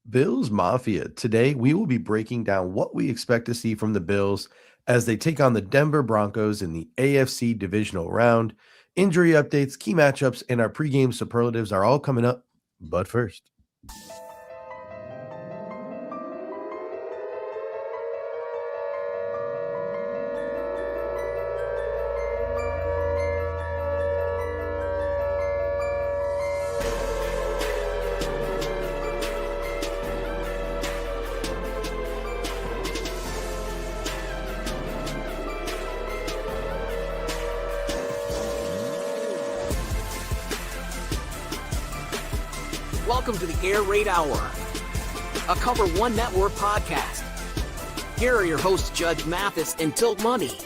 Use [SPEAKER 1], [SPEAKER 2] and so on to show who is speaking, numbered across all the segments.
[SPEAKER 1] Bills Mafia. Today, we will be breaking down what we expect to see from the Bills as they take on the Denver Broncos in the AFC Divisional round. Injury updates, key matchups, and our pregame superlatives are all coming up. But first,
[SPEAKER 2] Welcome to the Air Raid Hour, a Cover One Network podcast. Here are your hosts, Judge Mathis and Tilt Money.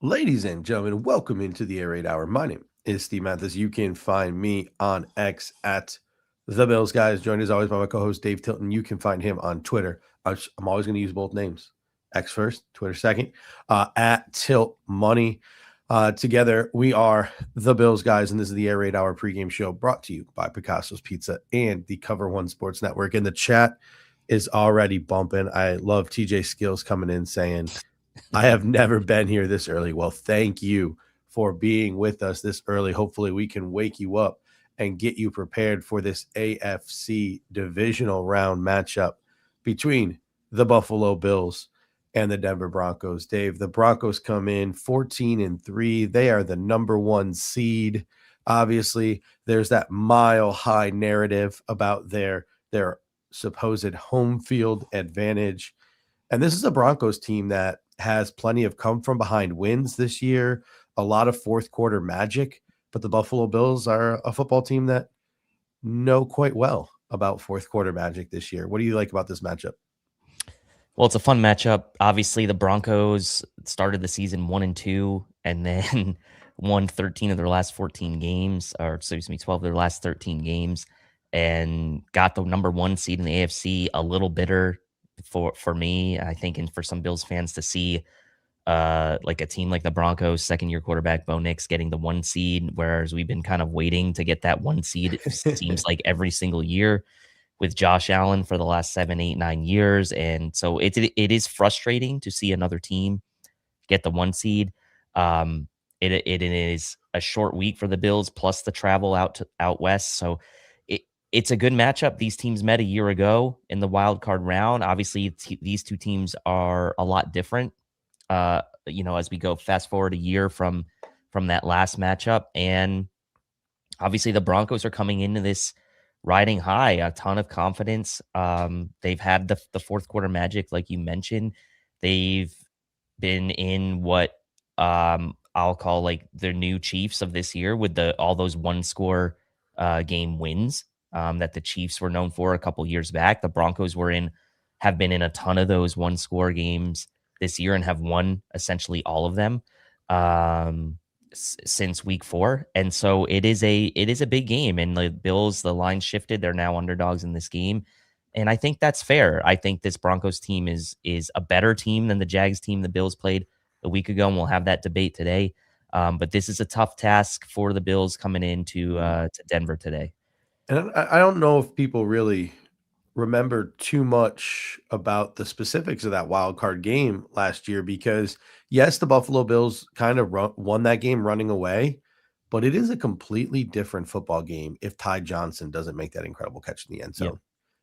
[SPEAKER 1] ladies and gentlemen, welcome into the Air Raid Hour. My name is Steve Mathis. You can find me on X at The Bills Guys, joined as always by my co-host Dave Tilton. You can find him on Twitter. I'm always going to use both names. X first, Twitter second, at Tilt Money. Together, we are The Bills Guys, and this is the Air Raid Hour pregame show brought to you by Picasso's Pizza and the Cover One Sports Network. And the chat is already bumping. I love TJ Skills coming in saying, I have never been here this early. Well, thank you for being with us this early. Hopefully, we can wake you up and get you prepared for this AFC divisional round matchup between the Buffalo Bills and the Denver Broncos. Dave, the Broncos come in 14-3. They are the number one seed. Obviously, there's that mile-high narrative about their supposed home field advantage. And this is a Broncos team that has plenty of come-from-behind wins this year, a lot of fourth-quarter magic, but the Buffalo Bills are a football team that know quite well about fourth-quarter magic this year. What do you like about this matchup?
[SPEAKER 3] Well, it's a fun matchup. Obviously, the Broncos started the season 1-2 and then won 13 of their last 14 games, or excuse me, 12 of their last 13 games, and got the number one seed in the AFC. A little bitter for me, I think, and for some Bills fans to see like a team like the Broncos, second-year quarterback Bo Nix getting the one seed, whereas we've been kind of waiting to get that one seed. It seems like every single year with Josh Allen for the last 7, 8, 9 years. And so it is frustrating to see another team get the one seed. It is a short week for the Bills, plus the travel out west. So it's a good matchup. These teams met a year ago in the Wildcard round. Obviously, these two teams are a lot different. As we go fast forward a year from that last matchup. And obviously the Broncos are coming into this riding high, a ton of confidence. They've had the fourth quarter magic, like you mentioned. They've been in what I'll call like their new Chiefs of this year with all those one score game wins that the Chiefs were known for a couple years back. The Broncos have been in a ton of those one score games this year and have won essentially all of them since week 4. And so it is a big game, and the Bills, the line shifted. They're now underdogs in this game. And I think that's fair. I think this Broncos team is a better team than the Jags team the Bills played a week ago. And we'll have that debate today. But this is a tough task for the Bills coming into to Denver today.
[SPEAKER 1] And I don't know if people really remember too much about the specifics of that wild card game last year, because yes, the Buffalo Bills kind of won that game running away, but it is a completely different football game if Ty Johnson doesn't make that incredible catch in the end zone.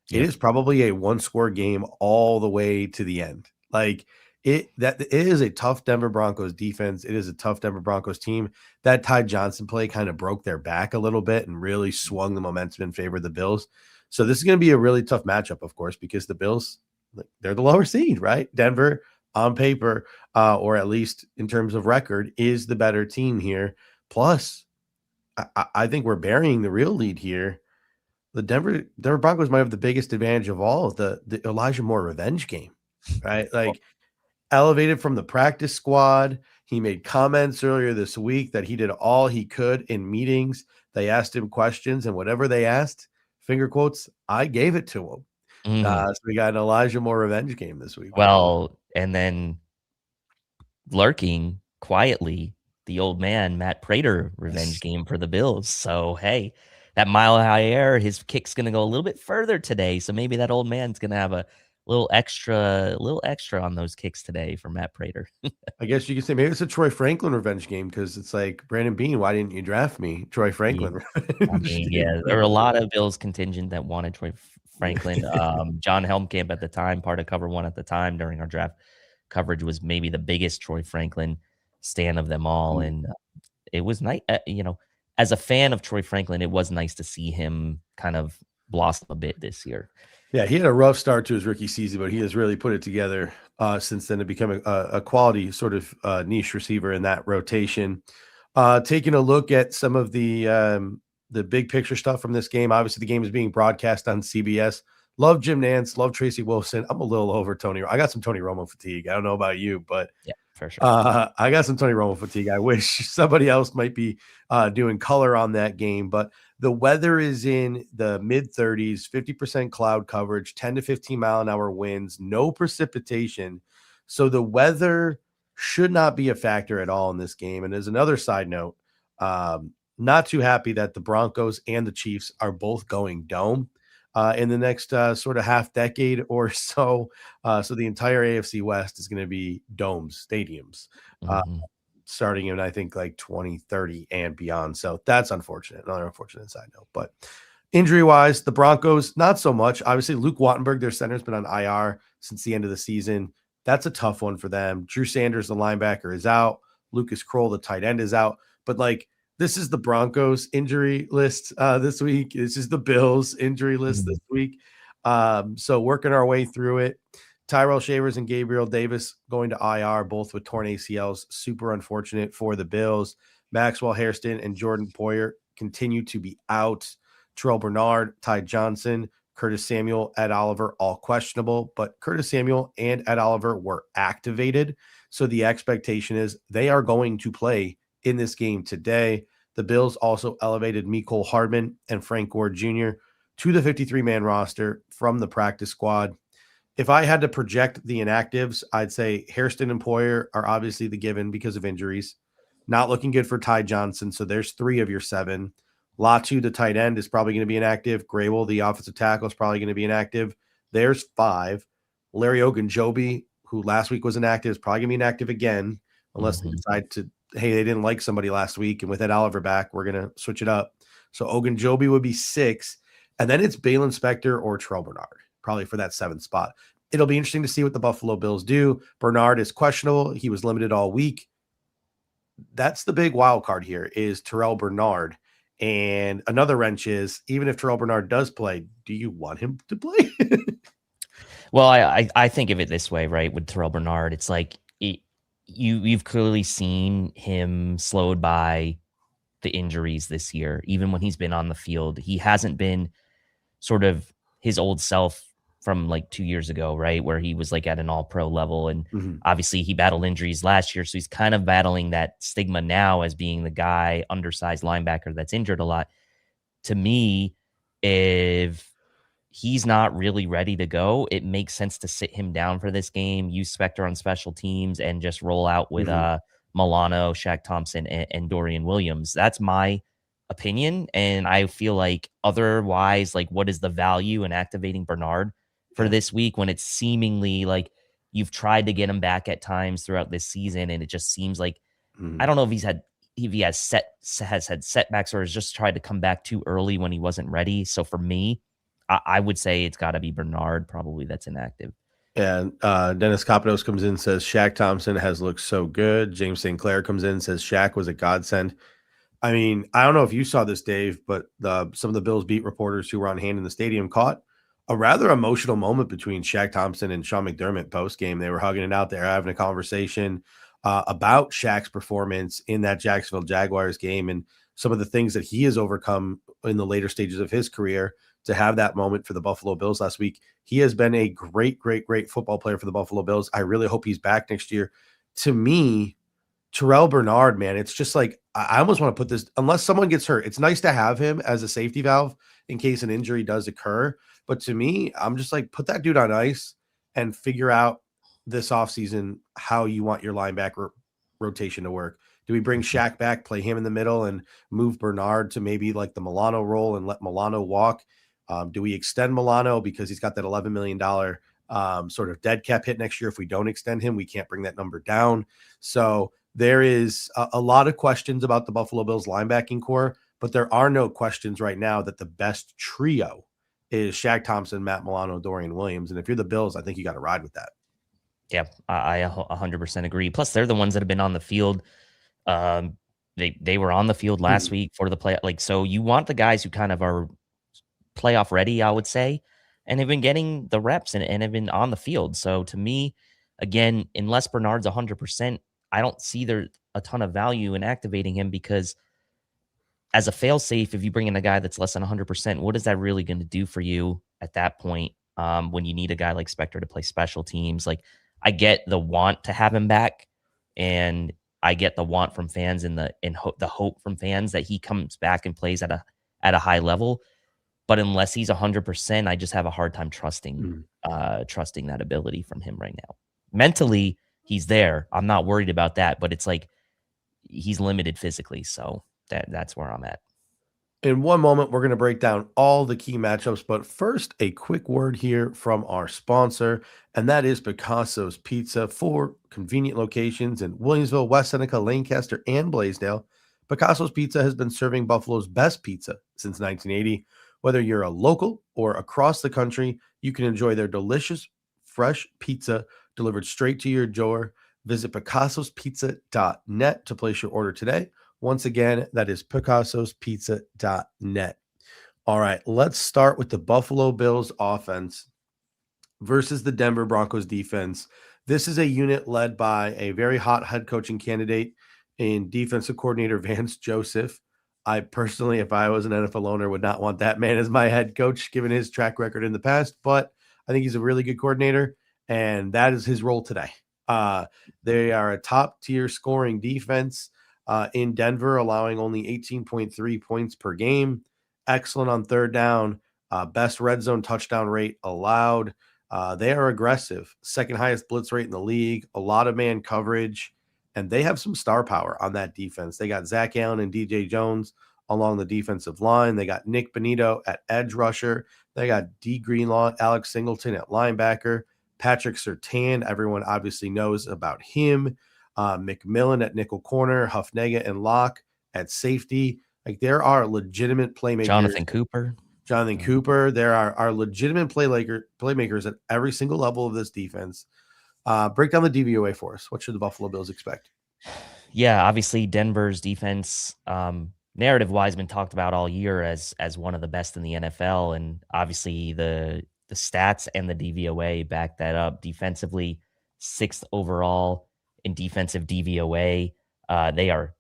[SPEAKER 1] Yep. It is probably a one-score game all the way to the end. Like it is a tough Denver Broncos defense. It is a tough Denver Broncos team. That Ty Johnson play kind of broke their back a little bit and really swung the momentum in favor of the Bills. So this is going to be a really tough matchup, of course, because the Bills, they're the lower seed, right? Denver, on paper, or at least in terms of record, is the better team here. Plus, I think we're burying the real lead here. The Denver Broncos might have the biggest advantage of all, the Elijah Moore revenge game, right? Like, elevated from the practice squad. He made comments earlier this week that he did all he could in meetings. They asked him questions, and whatever they asked, finger quotes, I gave it to him. So we got an Elijah Moore revenge game this week.
[SPEAKER 3] Well, and then lurking quietly, the old man, Matt Prater revenge game for the Bills. So, hey, that mile high air, his kick's going to go a little bit further today. So maybe that old man's going to have a little extra on those kicks today for Matt Prater.
[SPEAKER 1] I guess you could say maybe it's a Troy Franklin revenge game because it's like, Brandon Beane, why didn't you draft me? Troy
[SPEAKER 3] Yeah.
[SPEAKER 1] Franklin.
[SPEAKER 3] I mean, yeah, there were a lot of Bills contingent that wanted Troy Franklin. John Helmkamp at the time, part of Cover One at the time during our draft coverage, was maybe the biggest Troy Franklin stan of them all. And it was nice, as a fan of Troy Franklin, it was nice to see him kind of blossom a bit this year.
[SPEAKER 1] Yeah, he had a rough start to his rookie season, but he has really put it together since then to become a quality sort of niche receiver in that rotation. Taking a look at some of the big picture stuff from this game. Obviously, the game is being broadcast on CBS. Love Jim Nantz. Love Tracy Wolfson. I'm a little over Tony. I got some Tony Romo fatigue. I don't know about you, but
[SPEAKER 3] yeah, for sure.
[SPEAKER 1] I got some Tony Romo fatigue. I wish somebody else might be doing color on that game, but the weather is in the mid 30s, 50% cloud coverage, 10 to 15 mile an hour winds, no precipitation. So the weather should not be a factor at all in this game. And as another side note, not too happy that the Broncos and the Chiefs are both going dome in the next sort of half decade or so. So the entire AFC West is going to be domes, stadiums. Starting in, I think, like 2030 and beyond. So that's unfortunate. Another unfortunate side note. But injury-wise, the Broncos, not so much. Obviously, Luke Wattenberg, their center, has been on IR since the end of the season. That's a tough one for them. Drew Sanders, the linebacker, is out. Lucas Kroll, the tight end, is out. But, like, this is the Broncos injury list this week. This is the Bills injury list this week. So working our way through it. Tyrell Shavers and Gabriel Davis going to IR, both with torn ACLs. Super unfortunate for the Bills. Maxwell Hairston and Jordan Poyer continue to be out. Terrell Bernard, Ty Johnson, Curtis Samuel, Ed Oliver, all questionable. But Curtis Samuel and Ed Oliver were activated. So the expectation is they are going to play in this game today. The Bills also elevated Mecole Hardman and Frank Gore Jr. to the 53-man roster from the practice squad. If I had to project the inactives, I'd say Hairston and Poyer are obviously the given because of injuries. Not looking good for Ty Johnson, so there's 3 of your 7. Latu, the tight end, is probably going to be inactive. Grable, the offensive tackle, is probably going to be inactive. There's 5. Larry Ogunjobi, who last week was inactive, is probably going to be inactive again, unless they decide to, hey, they didn't like somebody last week, and with Ed Oliver back, we're going to switch it up. So Ogunjobi would be 6, and then it's Balin Spector or Terrell Bernard, probably for that 7th spot. It'll be interesting to see what the Buffalo Bills do. Bernard is questionable. He was limited all week. That's the big wild card here is Terrell Bernard. And another wrench is, even if Terrell Bernard does play, do you want him to play?
[SPEAKER 3] Well, I think of it this way, right? With Terrell Bernard, it's like you've clearly seen him slowed by the injuries this year. Even when he's been on the field, he hasn't been sort of his old self from like 2 years ago, right? Where he was like at an all-pro level. And obviously he battled injuries last year. So he's kind of battling that stigma now as being the guy, undersized linebacker that's injured a lot. To me, if he's not really ready to go, it makes sense to sit him down for this game, use Spector on special teams, and just roll out with Milano, Shaq Thompson, and Dorian Williams. That's my opinion. And I feel like otherwise, like, what is the value in activating Bernard for this week when it's seemingly like you've tried to get him back at times throughout this season, and it just seems like I don't know if he has had setbacks or has just tried to come back too early when he wasn't ready. So for me, I would say it's got to be Bernard probably that's inactive.
[SPEAKER 1] And Dennis Copados comes in and says Shaq Thompson has looked so good. James St. Clair comes in and says Shaq was a godsend. I mean, I don't know if you saw this, Dave, but some of the Bills beat reporters who were on hand in the stadium caught a rather emotional moment between Shaq Thompson and Sean McDermott post-game. They were hugging it out there, having a conversation about Shaq's performance in that Jacksonville Jaguars game and some of the things that he has overcome in the later stages of his career to have that moment for the Buffalo Bills last week. He has been a great, great, great football player for the Buffalo Bills. I really hope he's back next year. To me, Terrell Bernard, man, it's just like, I almost want to put this, unless someone gets hurt, it's nice to have him as a safety valve in case an injury does occur. But to me, I'm just like, put that dude on ice and figure out this offseason how you want your linebacker rotation to work. Do we bring Shaq back, play him in the middle, and move Bernard to maybe like the Milano role and let Milano walk? Do we extend Milano because he's got that $11 million sort of dead cap hit next year? If we don't extend him, we can't bring that number down. So there is a lot of questions about the Buffalo Bills linebacking core, but there are no questions right now that the best trio is Shaq Thompson, Matt Milano, Dorian Williams. And if you're the Bills, I think you got to ride with that.
[SPEAKER 3] Yeah, I 100% agree. Plus, they're the ones that have been on the field. They were on the field last week for the play. Like, so you want the guys who kind of are playoff ready, I would say, and have been getting the reps and have been on the field. So to me, again, unless Bernard's 100%, I don't see there a ton of value in activating him, because as a fail-safe, if you bring in a guy that's less than 100%, what is that really going to do for you at that point, when you need a guy like Spector to play special teams? Like, I get the want to have him back, and I get the want from fans and the hope from fans that he comes back and plays at a high level. But unless he's 100%, I just have a hard time trusting that ability from him right now. Mentally, he's there. I'm not worried about that, but it's like he's limited physically. So that's where I'm at.
[SPEAKER 1] In one moment, we're going to break down all the key matchups, but first, a quick word here from our sponsor, and that is Picasso's Pizza. 4 convenient locations in Williamsville, West Seneca, Lancaster, and Blaisdell. Picasso's Pizza has been serving Buffalo's best pizza since 1980. Whether you're a local or across the country, you can enjoy their delicious, fresh pizza delivered straight to your door. Visit picassospizza.net to place your order today. Once again, that is picassospizza.net. All right, let's start with the Buffalo Bills offense versus the Denver Broncos defense. This is a unit led by a very hot head coaching candidate in defensive coordinator Vance Joseph. I personally, if I was an NFL owner, would not want that man as my head coach, given his track record in the past, but I think he's a really good coordinator, and that is his role today. They are a top-tier scoring defense in Denver, allowing only 18.3 points per game. Excellent on third down. Best red zone touchdown rate allowed. They are aggressive. Second highest blitz rate in the league. A lot of man coverage. And they have some star power on that defense. They got Zach Allen and DJ Jones along the defensive line. They got Nick Benito at edge rusher. They got D. Greenlaw, Alex Singleton at linebacker. Patrick Surtain, everyone obviously knows about him. McMillan at nickel corner, Huffnagel and Locke at safety. Like, there are legitimate playmakers.
[SPEAKER 3] Jonathan Cooper.
[SPEAKER 1] There are legitimate playmakers at every single level of this defense. Break down the DVOA for us. What should the Buffalo Bills expect?
[SPEAKER 3] Yeah, obviously Denver's defense, narrative-wise, been talked about all year as one of the best in the NFL, and obviously the stats and the DVOA back that up. Defensively, 6th overall in defensive DVOA. They are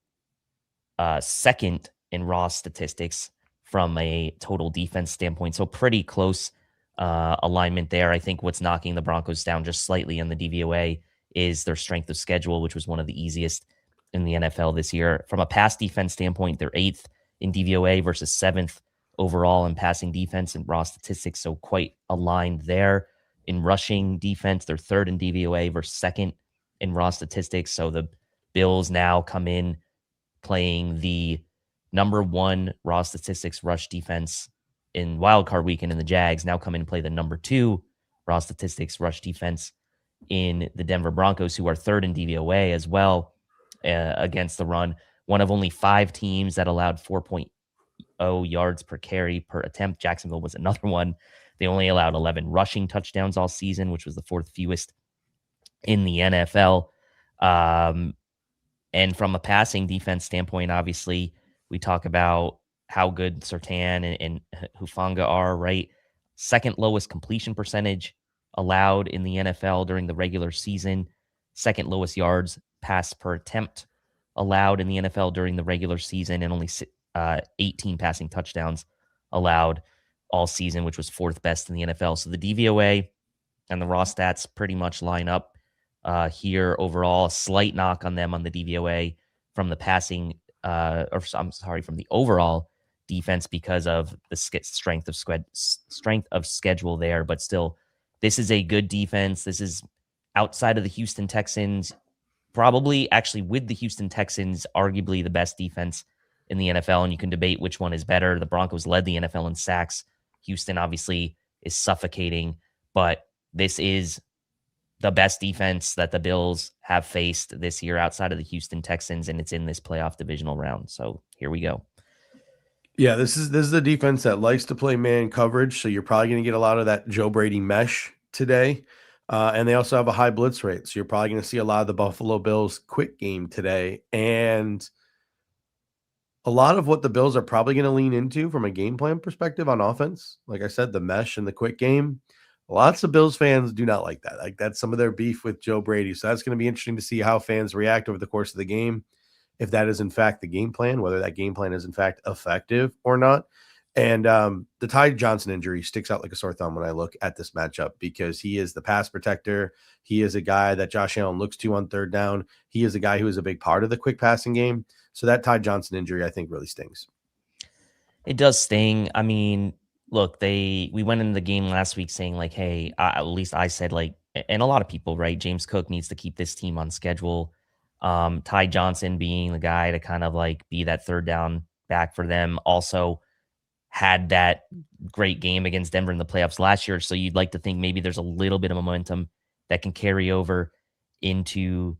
[SPEAKER 3] 2nd in raw statistics from a total defense standpoint, so pretty close alignment there. I think what's knocking the Broncos down just slightly in the DVOA is their strength of schedule, which was one of the easiest in the NFL this year. From a pass defense standpoint, they're 8th in DVOA versus 7th overall in passing defense and raw statistics, so quite aligned there. In rushing defense, they're 3rd in DVOA versus 2nd in raw statistics, so the Bills now come in playing the number 1 raw statistics rush defense in Wildcard weekend, in the Jags now come in and play the number 2 raw statistics rush defense in the Denver Broncos, who are 3rd in DVOA as well against the run. One of only 5 teams that allowed 4.0 yards per carry per attempt. Jacksonville was another one. They only allowed 11 rushing touchdowns all season, which was the 4th fewest in the NFL. And from a passing defense standpoint, obviously, we talk about how good Surtain and Hufanga are, right? 2nd lowest completion percentage allowed in the NFL during the regular season. 2nd lowest yards passed per attempt allowed in the NFL during the regular season, and only 18 passing touchdowns allowed all season, which was 4th best in the NFL. So the DVOA and the raw stats pretty much line up here overall. A slight knock on them on the DVOA from the passing, from the overall defense because of the strength of schedule there. But still, this is a good defense. This is outside of the Houston Texans, probably actually with the Houston Texans, arguably the best defense in the NFL, and you can debate which one is better. The Broncos led the NFL in sacks. Houston obviously is suffocating, but this is the best defense that the Bills have faced this year outside of the Houston Texans, and it's in this playoff divisional round. So here we go.
[SPEAKER 1] Yeah, this is a defense that likes to play man coverage, so you're probably going to get a lot of that Joe Brady mesh today. And they also have a high blitz rate, so you're probably going to see a lot of the Buffalo Bills quick game today. And a lot of what the Bills are probably going to lean into from a game plan perspective on offense, like I said, the mesh and the quick game. Lots of Bills fans do not like that. Like that's some of their beef with Joe Brady. So that's going to be interesting to see how fans react over the course of the game. If that is in fact the game plan, whether that game plan is in fact effective or not. And the Ty Johnson injury sticks out like a sore thumb when I look at this matchup because he is the pass protector. He is a guy that Josh Allen looks to on third down. He is a guy who is a big part of the quick passing game. So that Ty Johnson injury, I think, really stings.
[SPEAKER 3] It does sting. I mean, look, we went into the game last week saying like, hey, at least I said like, and a lot of people, right? James Cook needs to keep this team on schedule. Ty Johnson being the guy to kind of like be that third down back for them. Also had that great game against Denver in the playoffs last year. So you'd like to think maybe there's a little bit of momentum that can carry over into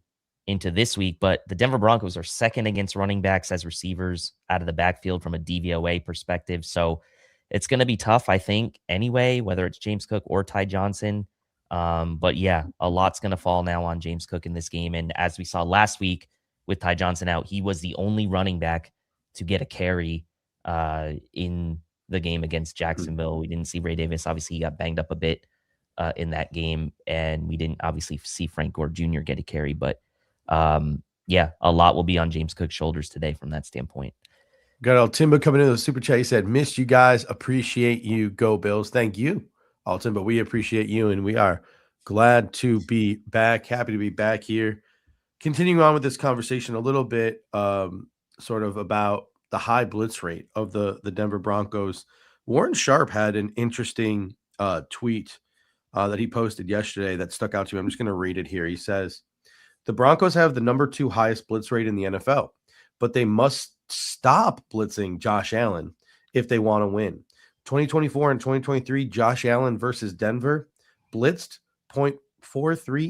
[SPEAKER 3] this week. But the Denver Broncos are second against running backs as receivers out of the backfield from a DVOA perspective. So it's going to be tough, I think, anyway, whether it's James Cook or Ty Johnson. But yeah, a lot's going to fall now on James Cook in this game. And as we saw last week with Ty Johnson out, he was the only running back to get a carry in the game against Jacksonville. We didn't see Ray Davis. Obviously, he got banged up a bit in that game. And we didn't obviously see Frank Gore Jr. get a carry. But yeah, a lot will be on James Cook's shoulders today from that standpoint.
[SPEAKER 1] Got El Timba coming into the super chat. He said, missed you guys. Appreciate you. Go Bills. Thank you, Alton, but we appreciate you, and we are glad to be back. Happy to be back here. Continuing on with this conversation a little bit, sort of about the high blitz rate of the Denver Broncos. Warren Sharp had an interesting tweet that he posted yesterday that stuck out to me. I'm just going to read it here. He says, the Broncos have the number 2 highest blitz rate in the NFL, but they must stop blitzing Josh Allen if they want to win. 2024 and 2023, Josh Allen versus Denver blitzed 0.43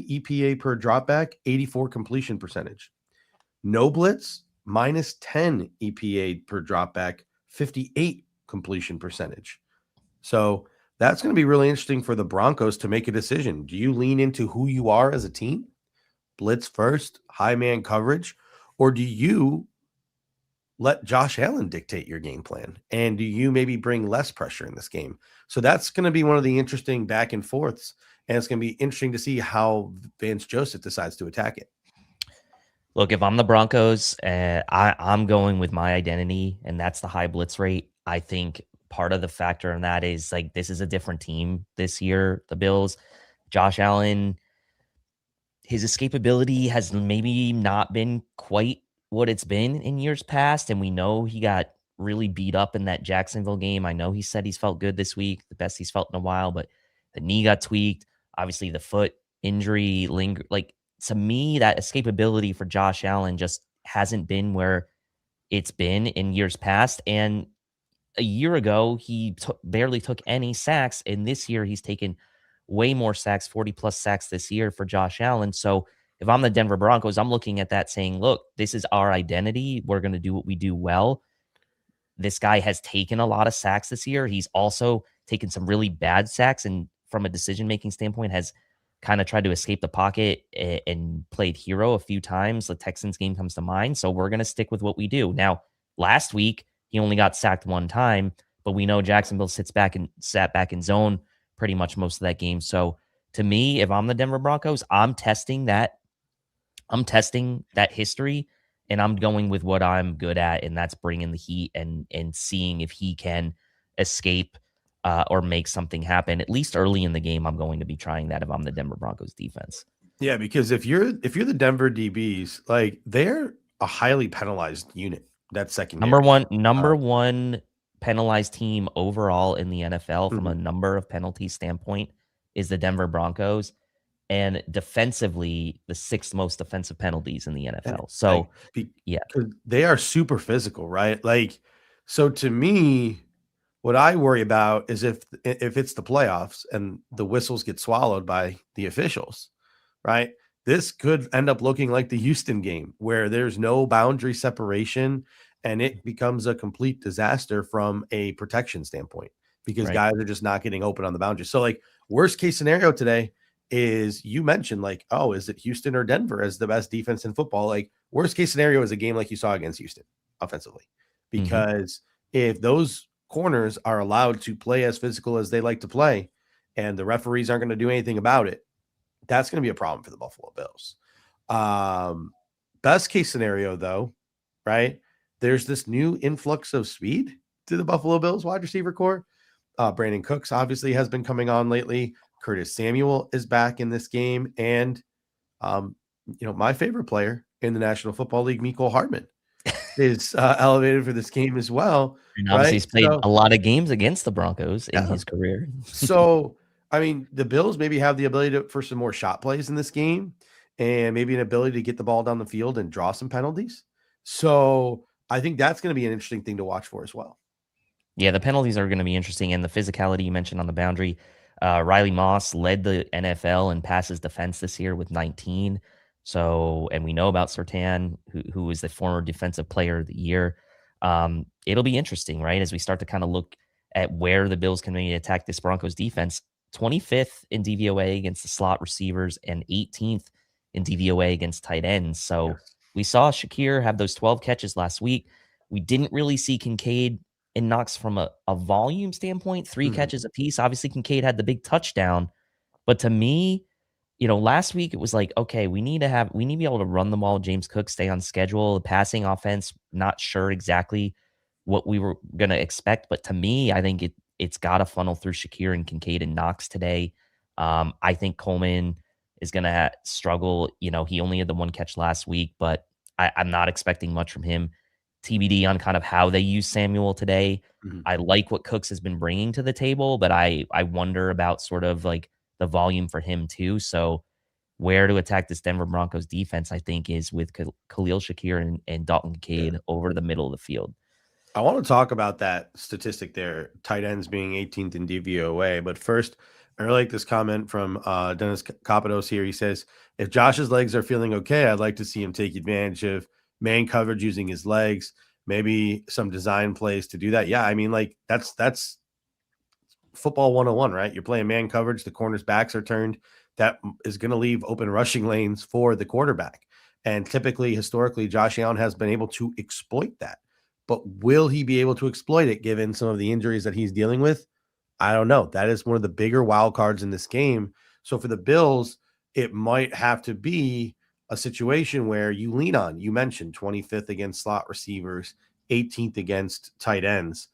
[SPEAKER 1] EPA per dropback, 84 completion percentage. No blitz, minus 10 EPA per dropback, 58 completion percentage. So that's going to be really interesting for the Broncos to make a decision. Do you lean into who you are as a team? Blitz first, high man coverage, or do you let Josh Allen dictate your game plan? And do you maybe bring less pressure in this game? So that's going to be one of the interesting back and forths. And it's going to be interesting to see how Vance Joseph decides to attack it.
[SPEAKER 3] Look, if I'm the Broncos, I'm going with my identity, and that's the high blitz rate. I think part of the factor in that is like this is a different team this year, the Bills. Josh Allen, his escapability has maybe not been quite what it's been in years past. And we know he got really beat up in that Jacksonville game. I know he said he's felt good this week, the best he's felt in a while, but the knee got tweaked. Obviously the foot injury lingered. Like to me, that escapability for Josh Allen just hasn't been where it's been in years past. And a year ago, he barely took any sacks. And this year he's taken way more sacks, 40 plus sacks this year for Josh Allen. So if I'm the Denver Broncos, I'm looking at that saying, look, this is our identity. We're going to do what we do well. This guy has taken a lot of sacks this year. He's also taken some really bad sacks, and from a decision-making standpoint has kind of tried to escape the pocket and played hero a few times. The Texans game comes to mind. So we're going to stick with what we do. Now, last week, he only got sacked one time, but we know Jacksonville sat back in zone pretty much most of that game. So to me, if I'm the Denver Broncos, I'm testing that history, and I'm going with what I'm good at, and that's bringing the heat and seeing if he can escape or make something happen. At least early in the game, I'm going to be trying that if I'm the Denver Broncos defense.
[SPEAKER 1] Yeah, because if you're the Denver DBs, like they're a highly penalized unit. That's secondary.
[SPEAKER 3] Number one penalized team overall in the NFL from a number of penalties standpoint is the Denver Broncos. and defensively the 6th most defensive penalties in the NFL.
[SPEAKER 1] And,
[SPEAKER 3] So, yeah,
[SPEAKER 1] because they are super physical, right? Like, so to me, what I worry about is if it's the playoffs and the whistles get swallowed by the officials, right? This could end up looking like the Houston game where there's no boundary separation and it becomes a complete disaster from a protection standpoint because
[SPEAKER 3] right.
[SPEAKER 1] guys are just not getting open on the boundaries. So, like, worst case scenario today is you mentioned, like, oh, is it Houston or Denver as the best defense in football? Like, worst case scenario is a game like you saw against Houston offensively, because if those corners are allowed to play as physical as they like to play and the referees aren't going to do anything about it, that's going to be a problem for the Buffalo Bills. Best case scenario, though, right? There's this new influx of speed to the Buffalo Bills wide receiver core. Brandon Cooks obviously has been coming on lately. Curtis Samuel is back in this game. And, my favorite player in the National Football League, Mecole Hardman, is elevated for this game as well.
[SPEAKER 3] And obviously
[SPEAKER 1] Right?
[SPEAKER 3] he's played a lot of games against the Broncos in
[SPEAKER 1] Yeah.
[SPEAKER 3] his career.
[SPEAKER 1] So, I mean, the Bills maybe have the ability for some more shot plays in this game and maybe an ability to get the ball down the field and draw some penalties. So I think that's going to be an interesting thing to watch for as well.
[SPEAKER 3] Yeah, the penalties are going to be interesting. And the physicality you mentioned on the boundary, Riley Moss led the NFL in passes defense this year with 19. So, and we know about Surtain, who is the former defensive player of the year. It'll be interesting, right? As we start to kind of look at where the Bills can maybe attack this Broncos defense. 25th in DVOA against the slot receivers and 18th in DVOA against tight ends. So we saw Shakir have those 12 catches last week. We didn't really see Kincaid and Knox from a volume standpoint, 3 catches apiece. Obviously, Kincaid had the big touchdown. But to me, last week it was like, okay, we need to be able to run the ball. James Cook, stay on schedule. The passing offense, not sure exactly what we were going to expect. But to me, I think it's got to funnel through Shakir and Kincaid and Knox today. I think Coleman is going to struggle. He only had the 1 catch last week, but I'm not expecting much from him. TBD on kind of how they use Samuel today. I like what Cooks has been bringing to the table, but I wonder about sort of like the volume for him too. So where to attack this Denver Broncos defense, I think, is with Khalil Shakir and Dalton Kincaid over the middle of the field.
[SPEAKER 1] I want to talk about that statistic there, tight ends being 18th in DVOA. But first, I really like this comment from Dennis Capados here. He says, if Josh's legs are feeling okay, I'd like to see him take advantage of man coverage using his legs, maybe some design plays to do that. Yeah, I mean, like that's football 101, right? You're playing man coverage, the corners' backs are turned. That is going to leave open rushing lanes for the quarterback. And typically, historically, Josh Allen has been able to exploit that. But will he be able to exploit it given some of the injuries that he's dealing with? I don't know. That is one of the bigger wild cards in this game. So for the Bills, it might have to be a situation where you lean on, you mentioned 25th against slot receivers, 18th against tight ends.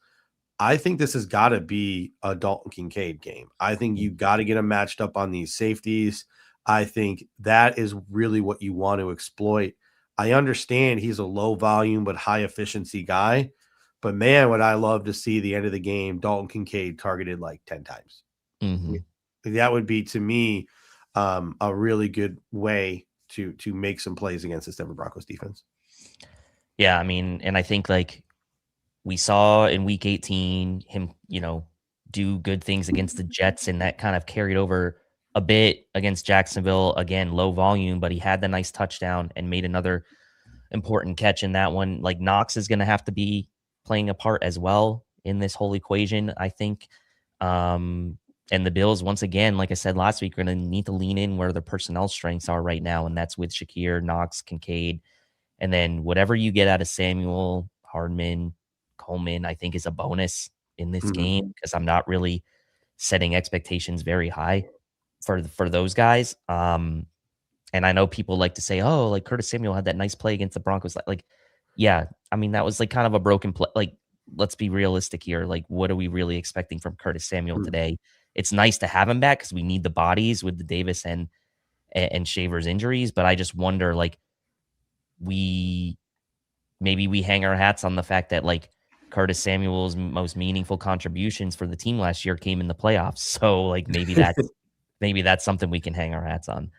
[SPEAKER 1] I think this has got to be a Dalton Kincaid game. I think you got to get him matched up on these safeties. I think that is really what you want to exploit. I understand he's a low volume but high efficiency guy, but man, would I love to see the end of the game Dalton Kincaid targeted like 10 times. That would be, to me, a really good way to make some plays against this Denver Broncos defense.
[SPEAKER 3] Yeah, I mean, and I think like we saw in week 18 him, do good things against the Jets, and that kind of carried over a bit against Jacksonville. Again, low volume, but he had the nice touchdown and made another important catch in that one. Like Knox is going to have to be playing a part as well in this whole equation, I think. And the Bills, once again, like I said last week, are going to need to lean in where their personnel strengths are right now, and that's with Shakir, Knox, Kincaid. And then whatever you get out of Samuel, Hardman, Coleman, I think is a bonus in this game, because I'm not really setting expectations very high for those guys. And I know people like to say, oh, like Curtis Samuel had that nice play against the Broncos. Like, yeah, I mean, that was like kind of a broken play. Like, let's be realistic here. Like, what are we really expecting from Curtis Samuel today? It's nice to have him back because we need the bodies with the Davis and Shaver's injuries. But I just wonder, like, maybe we hang our hats on the fact that like Curtis Samuel's most meaningful contributions for the team last year came in the playoffs. So like maybe that's maybe that's something we can hang our hats on.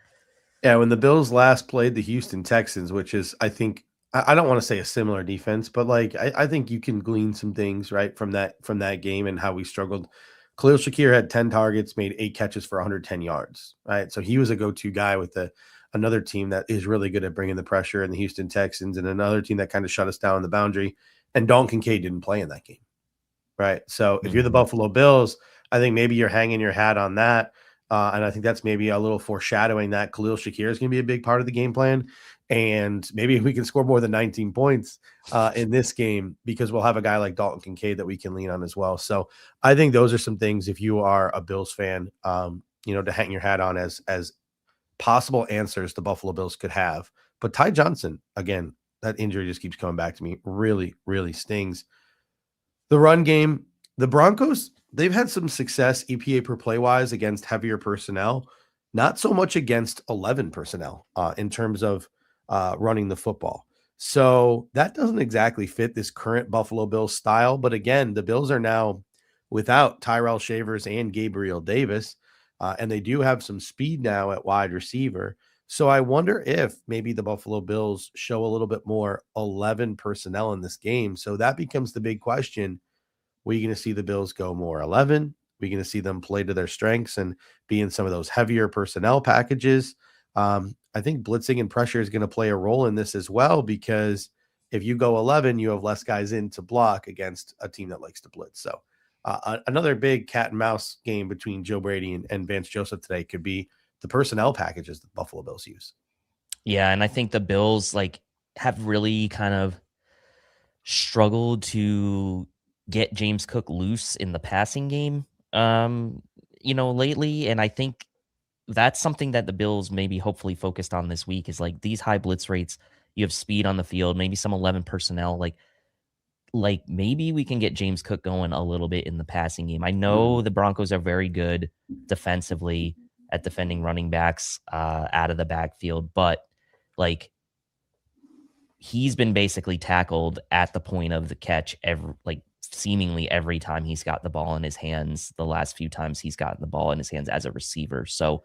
[SPEAKER 1] Yeah, when the Bills last played the Houston Texans, which is, I think, I don't want to say a similar defense, but like I think you can glean some things right from that game and how we struggled. Khalil Shakir had 10 targets, made 8 catches for 110 yards. Right, so he was a go-to guy with another team that is really good at bringing the pressure in the Houston Texans, and another team that kind of shut us down in the boundary. And Dalton Kincaid didn't play in that game. Right. So if you're the Buffalo Bills, I think maybe you're hanging your hat on that. And I think that's maybe a little foreshadowing that Khalil Shakir is going to be a big part of the game plan. And maybe we can score more than 19 points in this game because we'll have a guy like Dalton Kincaid that we can lean on as well. So I think those are some things, if you are a Bills fan, to hang your hat on as possible answers the Buffalo Bills could have. But Ty Johnson, again, that injury just keeps coming back to me. Really, really stings. The run game, the Broncos, they've had some success EPA per play wise against heavier personnel, not so much against 11 personnel in terms of running the football. So that doesn't exactly fit this current Buffalo Bills style. But again, the Bills are now without Tyrell Shavers and Gabriel Davis, and they do have some speed now at wide receiver. So I wonder if maybe the Buffalo Bills show a little bit more 11 personnel in this game. So that becomes the big question. We're going to see the Bills go more 11. We're going to see them play to their strengths and be in some of those heavier personnel packages. I think blitzing and pressure is going to play a role in this as well, because if you go 11, you have less guys in to block against a team that likes to blitz. So another big cat and mouse game between Joe Brady and Vance Joseph today could be the personnel packages that Buffalo Bills use.
[SPEAKER 3] Yeah, and I think the Bills have really kind of struggled to get James Cook loose in the passing game, lately. And I think that's something that the Bills maybe hopefully focused on this week is these high blitz rates. You have speed on the field, maybe some 11 personnel, maybe we can get James Cook going a little bit in the passing game. I know the Broncos are very good defensively at defending running backs out of the backfield, but he's been basically tackled at the point of the catch seemingly every time he's got the ball in his hands, the last few times he's gotten the ball in his hands as a receiver. So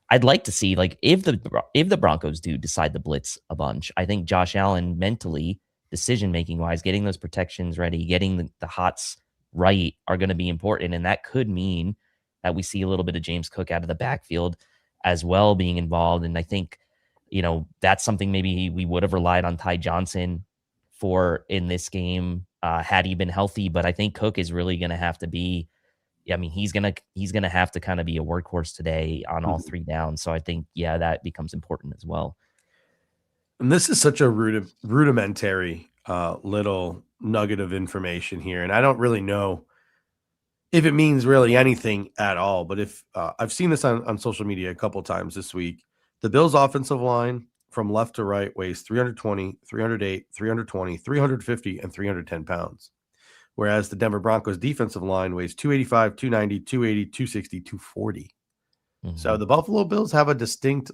[SPEAKER 3] I'd like to see if the Broncos do decide to blitz a bunch, I think Josh Allen mentally, decision-making wise, getting those protections ready, getting the hots right are going to be important. And that could mean that we see a little bit of James Cook out of the backfield as well being involved. And I think, that's something maybe we would have relied on Ty Johnson for in this game had he been healthy. But I think Cook is really going to have to be, he's going to have to kind of be a workhorse today on all three downs. So I think, that becomes important as well.
[SPEAKER 1] And this is such a rudimentary little nugget of information here. And I don't really know if it means really anything at all. But if I've seen this on social media a couple times this week, the Bills offensive line from left to right weighs 320, 308, 320, 350, and 310 pounds. Whereas the Denver Broncos defensive line weighs 285, 290, 280, 260, 240. So the Buffalo Bills have a distinct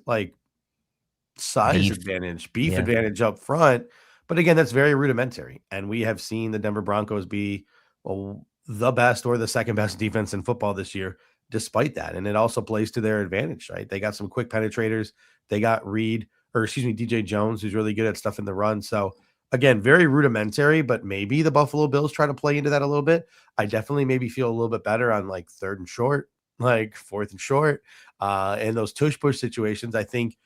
[SPEAKER 1] size advantage, beef advantage up front. But again, that's very rudimentary. And we have seen the Denver Broncos be the best or the second best defense in football this year, despite that. And it also plays to their advantage, right? They got some quick penetrators. They got DJ Jones, who's really good at stuff in the run. So again, very rudimentary, but maybe the Buffalo Bills try to play into that a little bit. I definitely maybe feel a little bit better on third and short, fourth and short, and those tush push situations. I think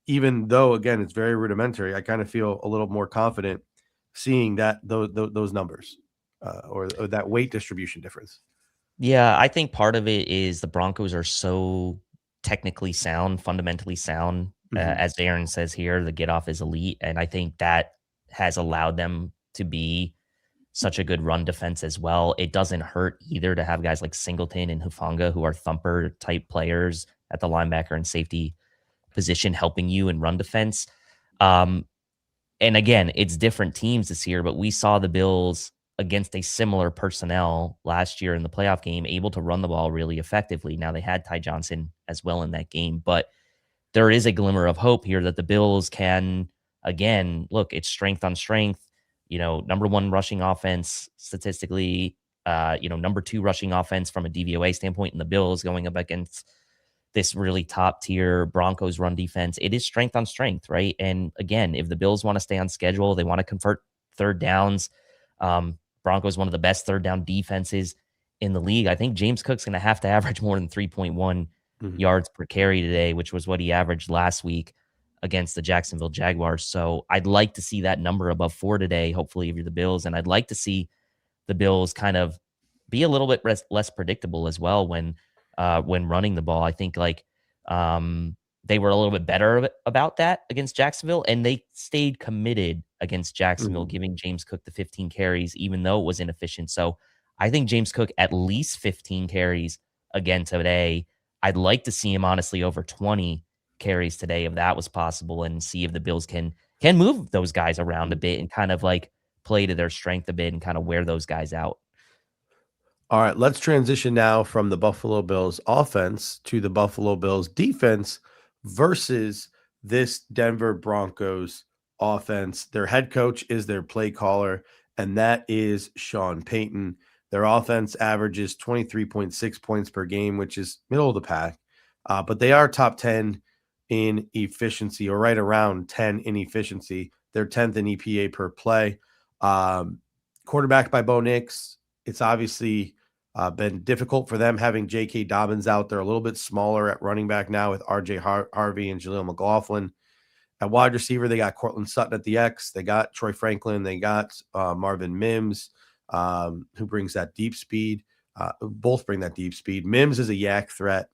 [SPEAKER 1] even though, again, it's very rudimentary, I kind of feel a little more confident seeing those numbers or that weight distribution difference.
[SPEAKER 3] Yeah, I think part of it is the Broncos are so technically sound, fundamentally sound. As Darren says here, the get off is elite. And I think that has allowed them to be such a good run defense as well. It doesn't hurt either to have guys like Singleton and Hufanga, who are thumper type players at the linebacker and safety position, helping you in run defense. And again, it's different teams this year, but we saw the Bills against a similar personnel last year in the playoff game, able to run the ball really effectively. Now they had Ty Johnson as well in that game, but there is a glimmer of hope here that the Bills can, again, look, it's strength on strength, number one rushing offense statistically, number two rushing offense from a DVOA standpoint in the Bills going up against this really top tier Broncos run defense. It is strength on strength, right? And again, if the Bills want to stay on schedule, they want to convert third downs. Broncos, one of the best third down defenses in the league. I think James Cook's going to have to average more than 3.1 yards per carry today, which was what he averaged last week against the Jacksonville Jaguars. So I'd like to see that number above 4 today, hopefully, if you're the Bills. And I'd like to see the Bills kind of be a little bit less predictable as well when running the ball. I think they were a little bit better about that against Jacksonville, and they stayed committed against Jacksonville, giving James Cook the 15 carries, even though it was inefficient. So I think James Cook at least 15 carries again today. I'd like to see him honestly over 20 carries today if that was possible, and see if the Bills can move those guys around a bit and kind of like play to their strength a bit and kind of wear those guys out.
[SPEAKER 1] All right, let's transition now from the Buffalo Bills offense to the Buffalo Bills defense versus this Denver Broncos offense. Their head coach is their play caller, and that is Sean Payton. Their offense averages 23.6 points per game, which is middle of the pack, but they are top 10 in efficiency, or right around 10 in efficiency. They're 10th in EPA per play. Quarterback by Bo Nix. It's obviously been difficult for them having J.K. Dobbins out. They're a little bit smaller at running back now with R.J. Harvey and Jaleel McLaughlin. At wide receiver, they got Cortland Sutton at the X. They got Troy Franklin. They got Marvin Mims, who brings that deep speed. Both bring that deep speed. Mims is a yak threat.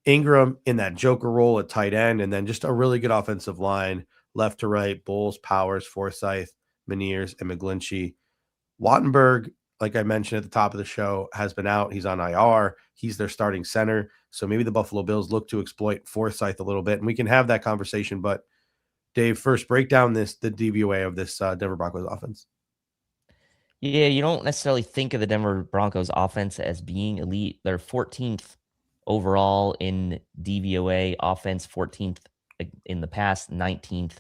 [SPEAKER 1] Ingram in that joker role at tight end, and then just a really good offensive line, left to right, Bowles, Powers, Forsyth, Meneers, and McGlinchey. Wattenberg, like I mentioned at the top of the show, has been out. He's on IR. He's their starting center. So maybe the Buffalo Bills look to exploit Forsyth a little bit, and we can have that conversation. But Dave, first break down the DVOA of this Denver Broncos offense.
[SPEAKER 3] Yeah, you don't necessarily think of the Denver Broncos offense as being elite. They're 14th overall in DVOA offense, 14th in the past, 19th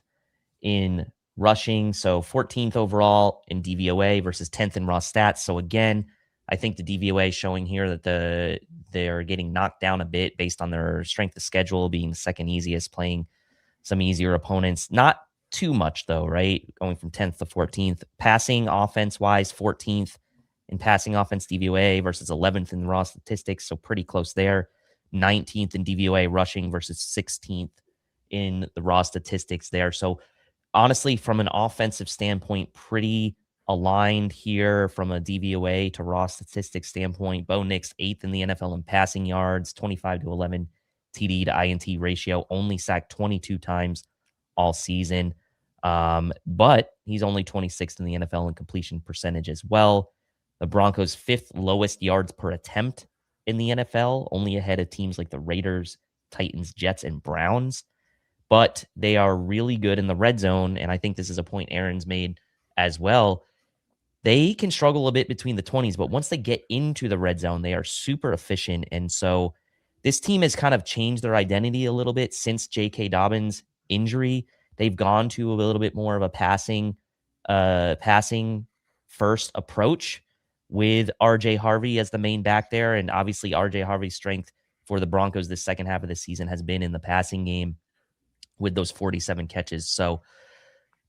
[SPEAKER 3] in rushing. So 14th overall in DVOA versus 10th in raw stats. So again, I think the DVOA is showing here that they're getting knocked down a bit based on their strength of schedule being the second easiest, playing some easier opponents. Not too much though, right? Going from 10th to 14th. Passing offense wise, 14th in passing offense DVOA versus 11th in raw statistics. So pretty close there. 19th in DVOA rushing versus 16th in the raw statistics there. So honestly, from an offensive standpoint, pretty aligned here from a DVOA to raw statistics standpoint. Bo Nix, 8th in the NFL in passing yards, 25-11 TD to INT ratio, only sacked 22 times all season. But he's only 26th in the NFL in completion percentage as well. The Broncos' 5th lowest yards per attempt in the NFL, only ahead of teams like the Raiders, Titans, Jets, and Browns. But they are really good in the red zone, and I think this is a point Aaron's made as well. They can struggle a bit between the 20s, but once they get into the red zone, they are super efficient. And so this team has kind of changed their identity a little bit since J.K. Dobbins' injury. They've gone to a little bit more of a passing first approach with R.J. Harvey as the main back there. And obviously R.J. Harvey's strength for the Broncos this second half of the season has been in the passing game with those 47 catches. So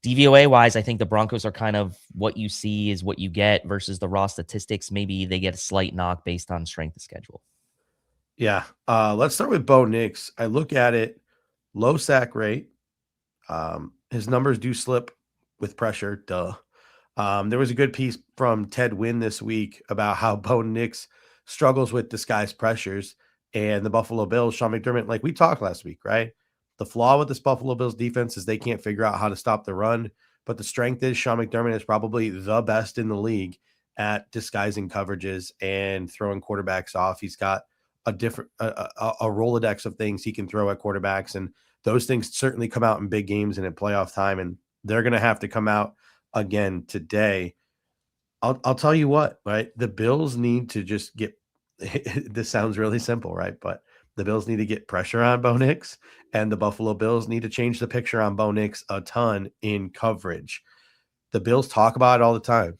[SPEAKER 3] DVOA wise, I think the Broncos are kind of what you see is what you get versus the raw statistics. Maybe they get a slight knock based on strength of schedule.
[SPEAKER 1] Yeah. Let's start with Bo Nix. I look at it, low sack rate. His numbers do slip with pressure. Duh. There was a good piece from Ted Wynn this week about how Bo Nix struggles with disguised pressures, and the Buffalo Bills, Sean McDermott, like we talked last week, right? The flaw with this Buffalo Bills defense is they can't figure out how to stop the run, but the strength is Sean McDermott is probably the best in the league at disguising coverages and throwing quarterbacks off. He's got a different a Rolodex of things he can throw at quarterbacks, and those things certainly come out in big games and in playoff time, and they're going to have to come out again today. I'll tell you what, right? The Bills need to just get this sounds really simple, right? But the Bills need to get pressure on Bo Nix, and the Buffalo Bills need to change the picture on Bo Nix a ton in coverage. The Bills talk about it all the time.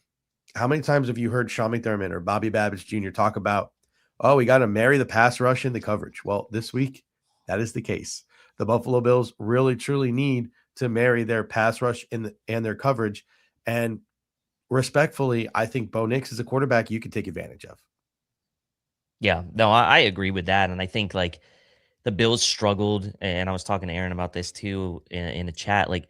[SPEAKER 1] How many times have you heard Sean McDermott or Bobby Babbage Jr. talk about, oh, we got to marry the pass rush into coverage? Well, this week That is the case. The Buffalo Bills really truly need to marry their pass rush and their coverage. And respectfully, I think Bo Nix is a quarterback you can take advantage of.
[SPEAKER 3] Yeah, no, I agree with that. And I think like the Bills struggled, and I was talking to Aaron about this too in the chat. Like,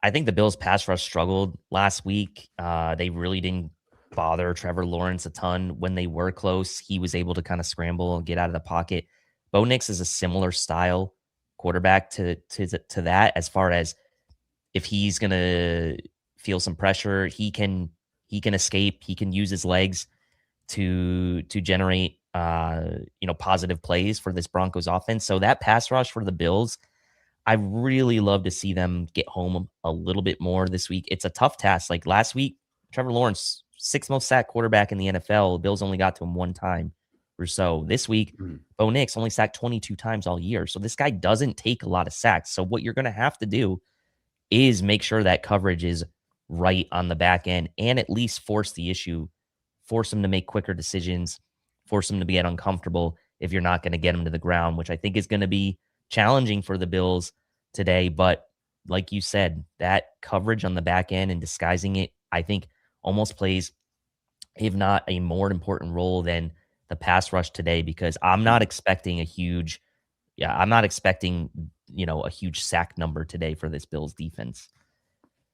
[SPEAKER 3] I think the Bills pass rush struggled last week. They really didn't bother Trevor Lawrence a ton when they were close. He was able to kind of scramble and get out of the pocket. Bo Nix is a similar style quarterback to that, as far as if he's gonna feel some pressure, he can escape. He can use his legs to generate positive plays for this Broncos offense. So that pass rush for the Bills, I really love to see them get home a little bit more this week. It's a tough task. Like last week, Trevor Lawrence, sixth most sacked quarterback in the NFL. The Bills only got to him one time or so. This week, Bo Nix only sacked 22 times all year. So this guy doesn't take a lot of sacks. So what you're going to have to do is make sure that coverage is right on the back end and at least force the issue, force them to make quicker decisions, force them to get uncomfortable if you're not going to get them to the ground, which I think is going to be challenging for the Bills today. But like you said, that coverage on the back end and disguising it, I think almost plays, if not a more important role than the pass rush today, because I'm not expecting I'm not expecting, a huge sack number today for this Bills defense.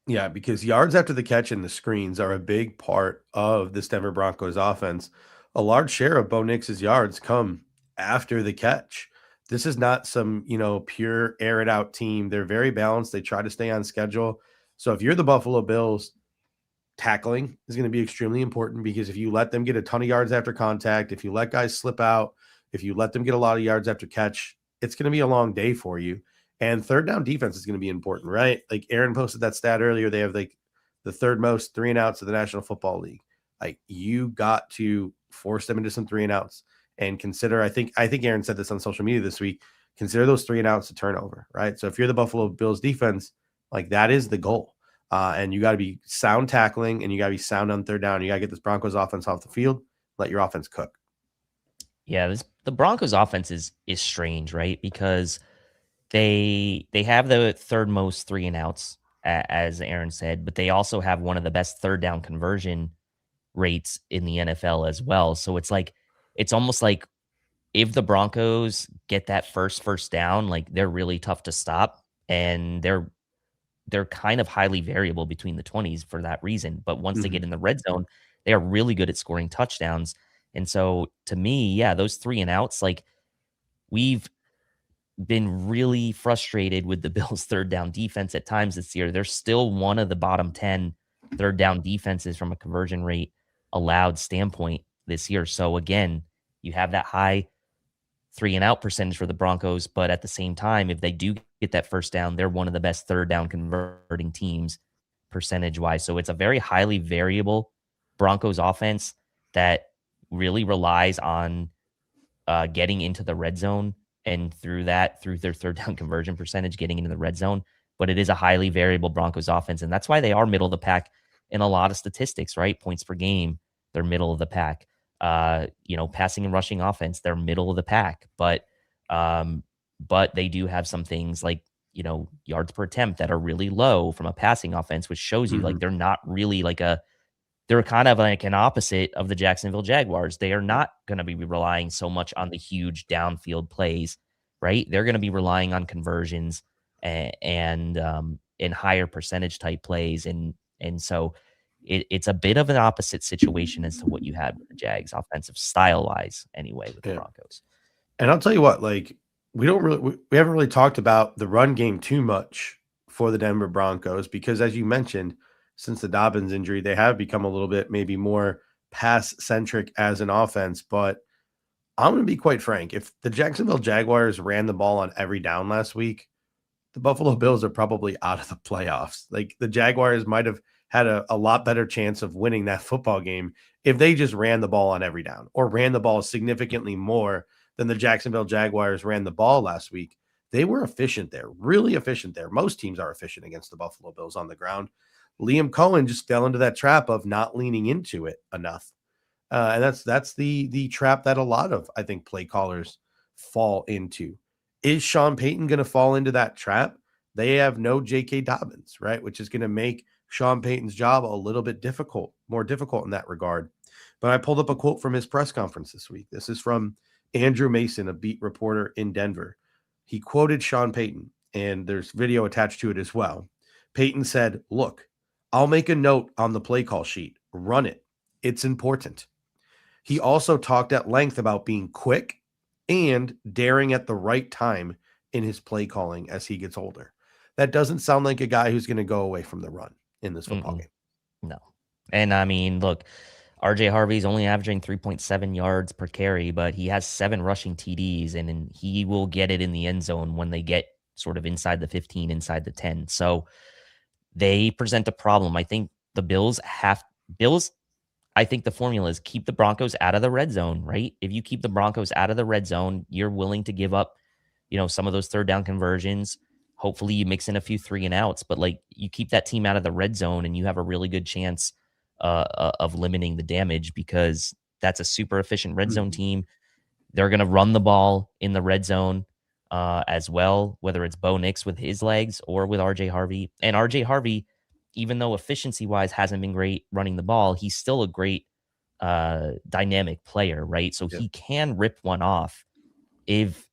[SPEAKER 1] Yeah, because yards after the catch and the screens are a big part of this Denver Broncos offense. A large share of Bo Nix's yards come after the catch. This is not some, pure air it out team. They're very balanced. They try to stay on schedule. So if you're the Buffalo Bills, tackling is going to be extremely important, because if you let them get a ton of yards after contact, if you let guys slip out, if you let them get a lot of yards after catch, it's going to be a long day for you. And third down defense is going to be important, right? Like Aaron posted that stat earlier. They have like the third most 3-and-outs of the National Football League. Like, you got to force them into some 3-and-outs and consider, I think Aaron said this on social media this week, consider those 3-and-outs a turnover, right? So if you're the Buffalo Bills defense, like, that is the goal. And you got to be sound tackling, and you got to be sound on third down. You got to get this Broncos offense off the field, let your offense cook.
[SPEAKER 3] Yeah, the Broncos offense is strange, right? Because they have the third most 3-and-outs, as Aaron said, but they also have one of the best third down conversion rates in the NFL as well. So it's almost like if the Broncos get that first down, like, they're really tough to stop, and they're kind of highly variable between the 20s for that reason. But once they get in the red zone, they are really good at scoring touchdowns. And so to me, yeah, those 3-and-outs, like, we've been really frustrated with the Bills' third down defense at times this year. They're still one of the bottom 10 third down defenses from a conversion rate allowed standpoint this year. So again, you have that high 3-and-out percentage for the Broncos, but at the same time, if they do get that first down, they're one of the best third down converting teams percentage wise. So it's a very highly variable Broncos offense that really relies on getting into the red zone, and through their third down conversion percentage, getting into the red zone. But it is a highly variable Broncos offense, and that's why they are middle of the pack in a lot of statistics, right? Points per game, they're middle of the pack. Passing and rushing offense, they're middle of the pack. But they do have some things like, yards per attempt that are really low from a passing offense, which shows you like they're not really they're kind of like an opposite of the Jacksonville Jaguars. They are not going to be relying so much on the huge downfield plays, right? They're going to be relying on conversions and higher percentage type plays. And so it's a bit of an opposite situation as to what you had with the Jags offensive style wise anyway with the Broncos.
[SPEAKER 1] And I'll tell you what, like, we haven't really talked about the run game too much for the Denver Broncos, because as you mentioned, since the Dobbins injury, they have become a little bit maybe more pass centric as an offense. But I'm going to be quite frank. If the Jacksonville Jaguars ran the ball on every down last week, the Buffalo Bills are probably out of the playoffs. Like, the Jaguars might have had a lot better chance of winning that football game if they just ran the ball on every down, or ran the ball significantly more than the Jacksonville Jaguars ran the ball last week. They were efficient there, really efficient there. Most teams are efficient against the Buffalo Bills on the ground. Liam Cohen just fell into that trap of not leaning into it enough. And that's the trap that a lot of, I think, play callers fall into, Is Sean Payton going to fall into that trap? They have no J.K. Dobbins, right? Which is going to make Sean Payton's job a little bit more difficult in that regard. But I pulled up a quote from his press conference this week. This is from Andrew Mason, a beat reporter in Denver. He quoted Sean Payton, and there's video attached to it as well. Payton said, "Look, I'll make a note on the play call sheet. Run it. It's important." He also talked at length about being quick and daring at the right time in his play calling as he gets older. That doesn't sound like a guy who's going to go away from the run in this football game.
[SPEAKER 3] No. And I mean, look, RJ Harvey's only averaging 3.7 yards per carry, but he has 7 rushing TDs, and he will get it in the end zone when they get sort of inside the 15, inside the 10. So they present a problem. I think the Bills, I think the formula is keep the Broncos out of the red zone, right? If you keep the Broncos out of the red zone, you're willing to give up, some of those third down conversions. Hopefully you mix in a few 3 and outs, but like you keep that team out of the red zone and you have a really good chance of limiting the damage, because that's a super efficient red zone team. They're going to run the ball in the red zone as well, whether it's Bo Nix with his legs or with RJ Harvey. And RJ Harvey, even though efficiency-wise hasn't been great running the ball, he's still a great dynamic player, right? So he can rip one off if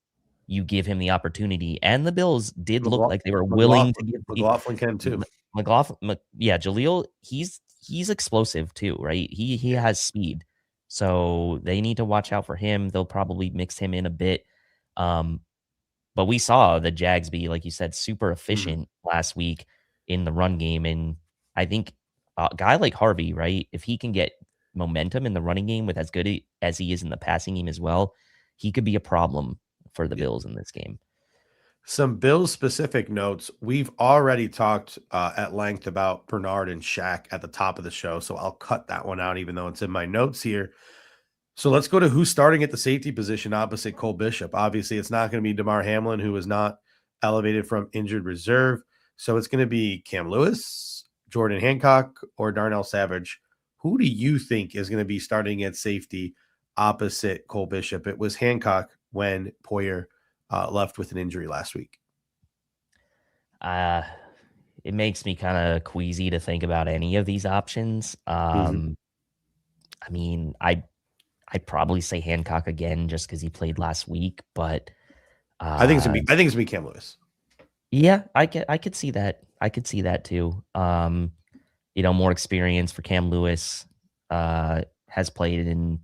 [SPEAKER 3] you give him the opportunity. And the Bills did look like they were willing to give
[SPEAKER 1] McLaughlin can too.
[SPEAKER 3] Jaleel, he's explosive too, right? He has speed. So they need to watch out for him. They'll probably mix him in a bit. But we saw the Jags be, like you said, super efficient last week in the run game. And I think a guy like Harvey, right, if he can get momentum in the running game with as good as he is in the passing game as well, he could be a problem for the Bills in this game.
[SPEAKER 1] Some Bills specific notes. We've already talked at length about Bernard and Shaq at the top of the show, so I'll cut that one out even though it's in my notes here. So let's go to who's starting at the safety position opposite Cole Bishop. Obviously, it's not going to be Damar Hamlin, who was not elevated from injured reserve. So it's going to be Cam Lewis, Jordan Hancock, or Darnell Savage. Who do you think is going to be starting at safety opposite Cole Bishop? It was Hancock when Poyer left with an injury last week.
[SPEAKER 3] It makes me kind of queasy to think about any of these options. I mean, I'd probably say Hancock again just because he played last week, but
[SPEAKER 1] I think it's gonna be Cam Lewis.
[SPEAKER 3] Yeah, I could see that. I could see that too. More experience for Cam Lewis. Has played in,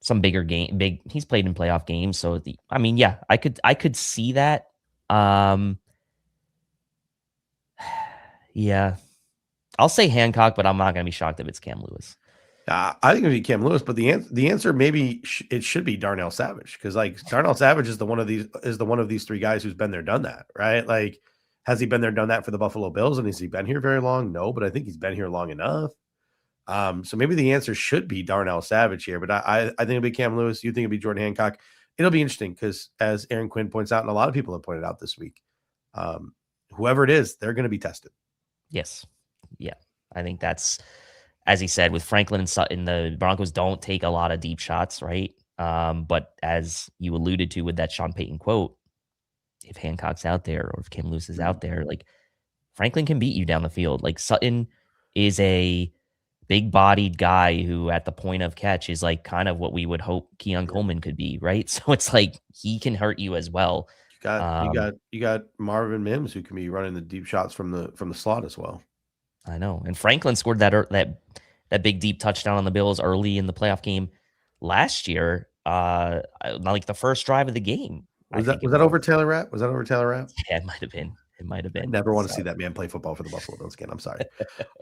[SPEAKER 3] some bigger game. He's played in playoff games, so I could see that. Yeah, I'll say Hancock, but I'm not gonna be shocked if it's Cam Lewis.
[SPEAKER 1] I think it'd be Cam Lewis, but the answer maybe it should be Darnell Savage, because like Darnell Savage is the one of these 3 guys who's been there, done that, right? Like, has he been there, done that for the Buffalo Bills, and has he been here very long? No, but I think he's been here long enough. So maybe the answer should be Darnell Savage here, but I think it'll be Cam Lewis. You think it'll be Jordan Hancock? It'll be interesting because, as Aaron Quinn points out, and a lot of people have pointed out this week, whoever it is, they're going to be tested.
[SPEAKER 3] Yes, yeah, I think that's. As he said, with Franklin and Sutton, the Broncos don't take a lot of deep shots, right? But as you alluded to with that Sean Payton quote, if Hancock's out there or if Cam Lewis is out there, like Franklin can beat you down the field. Like Sutton is a big-bodied guy who at the point of catch is like kind of what we would hope Keon Coleman could be, right? So it's like he can hurt you as well.
[SPEAKER 1] You got Marvin Mims who can be running the deep shots from the slot as well.
[SPEAKER 3] I know. And Franklin scored that big deep touchdown on the Bills early in the playoff game last year, like the first drive of the game.
[SPEAKER 1] Was that over Taylor Rapp? Was that over Taylor Rapp?
[SPEAKER 3] Yeah, it might have been. I
[SPEAKER 1] never want to see that man play football for the Buffalo Bills again. I'm sorry.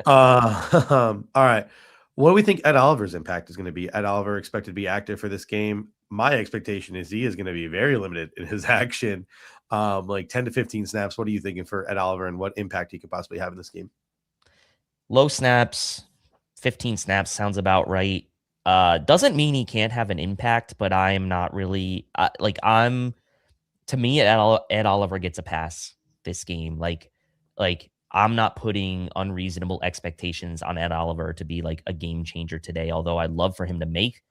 [SPEAKER 1] All right. What do we think Ed Oliver's impact is going to be? Ed Oliver expected to be active for this game. My expectation is he is going to be very limited in his action, like 10 to 15 snaps. What are you thinking for Ed Oliver and what impact he could possibly have in this game?
[SPEAKER 3] Low snaps, 15 snaps sounds about right. Doesn't mean he can't have an impact, but I am not really to me, Ed Oliver gets a pass this game. Like I'm not putting unreasonable expectations on Ed Oliver to be like a game changer today. Although I'd love for him to make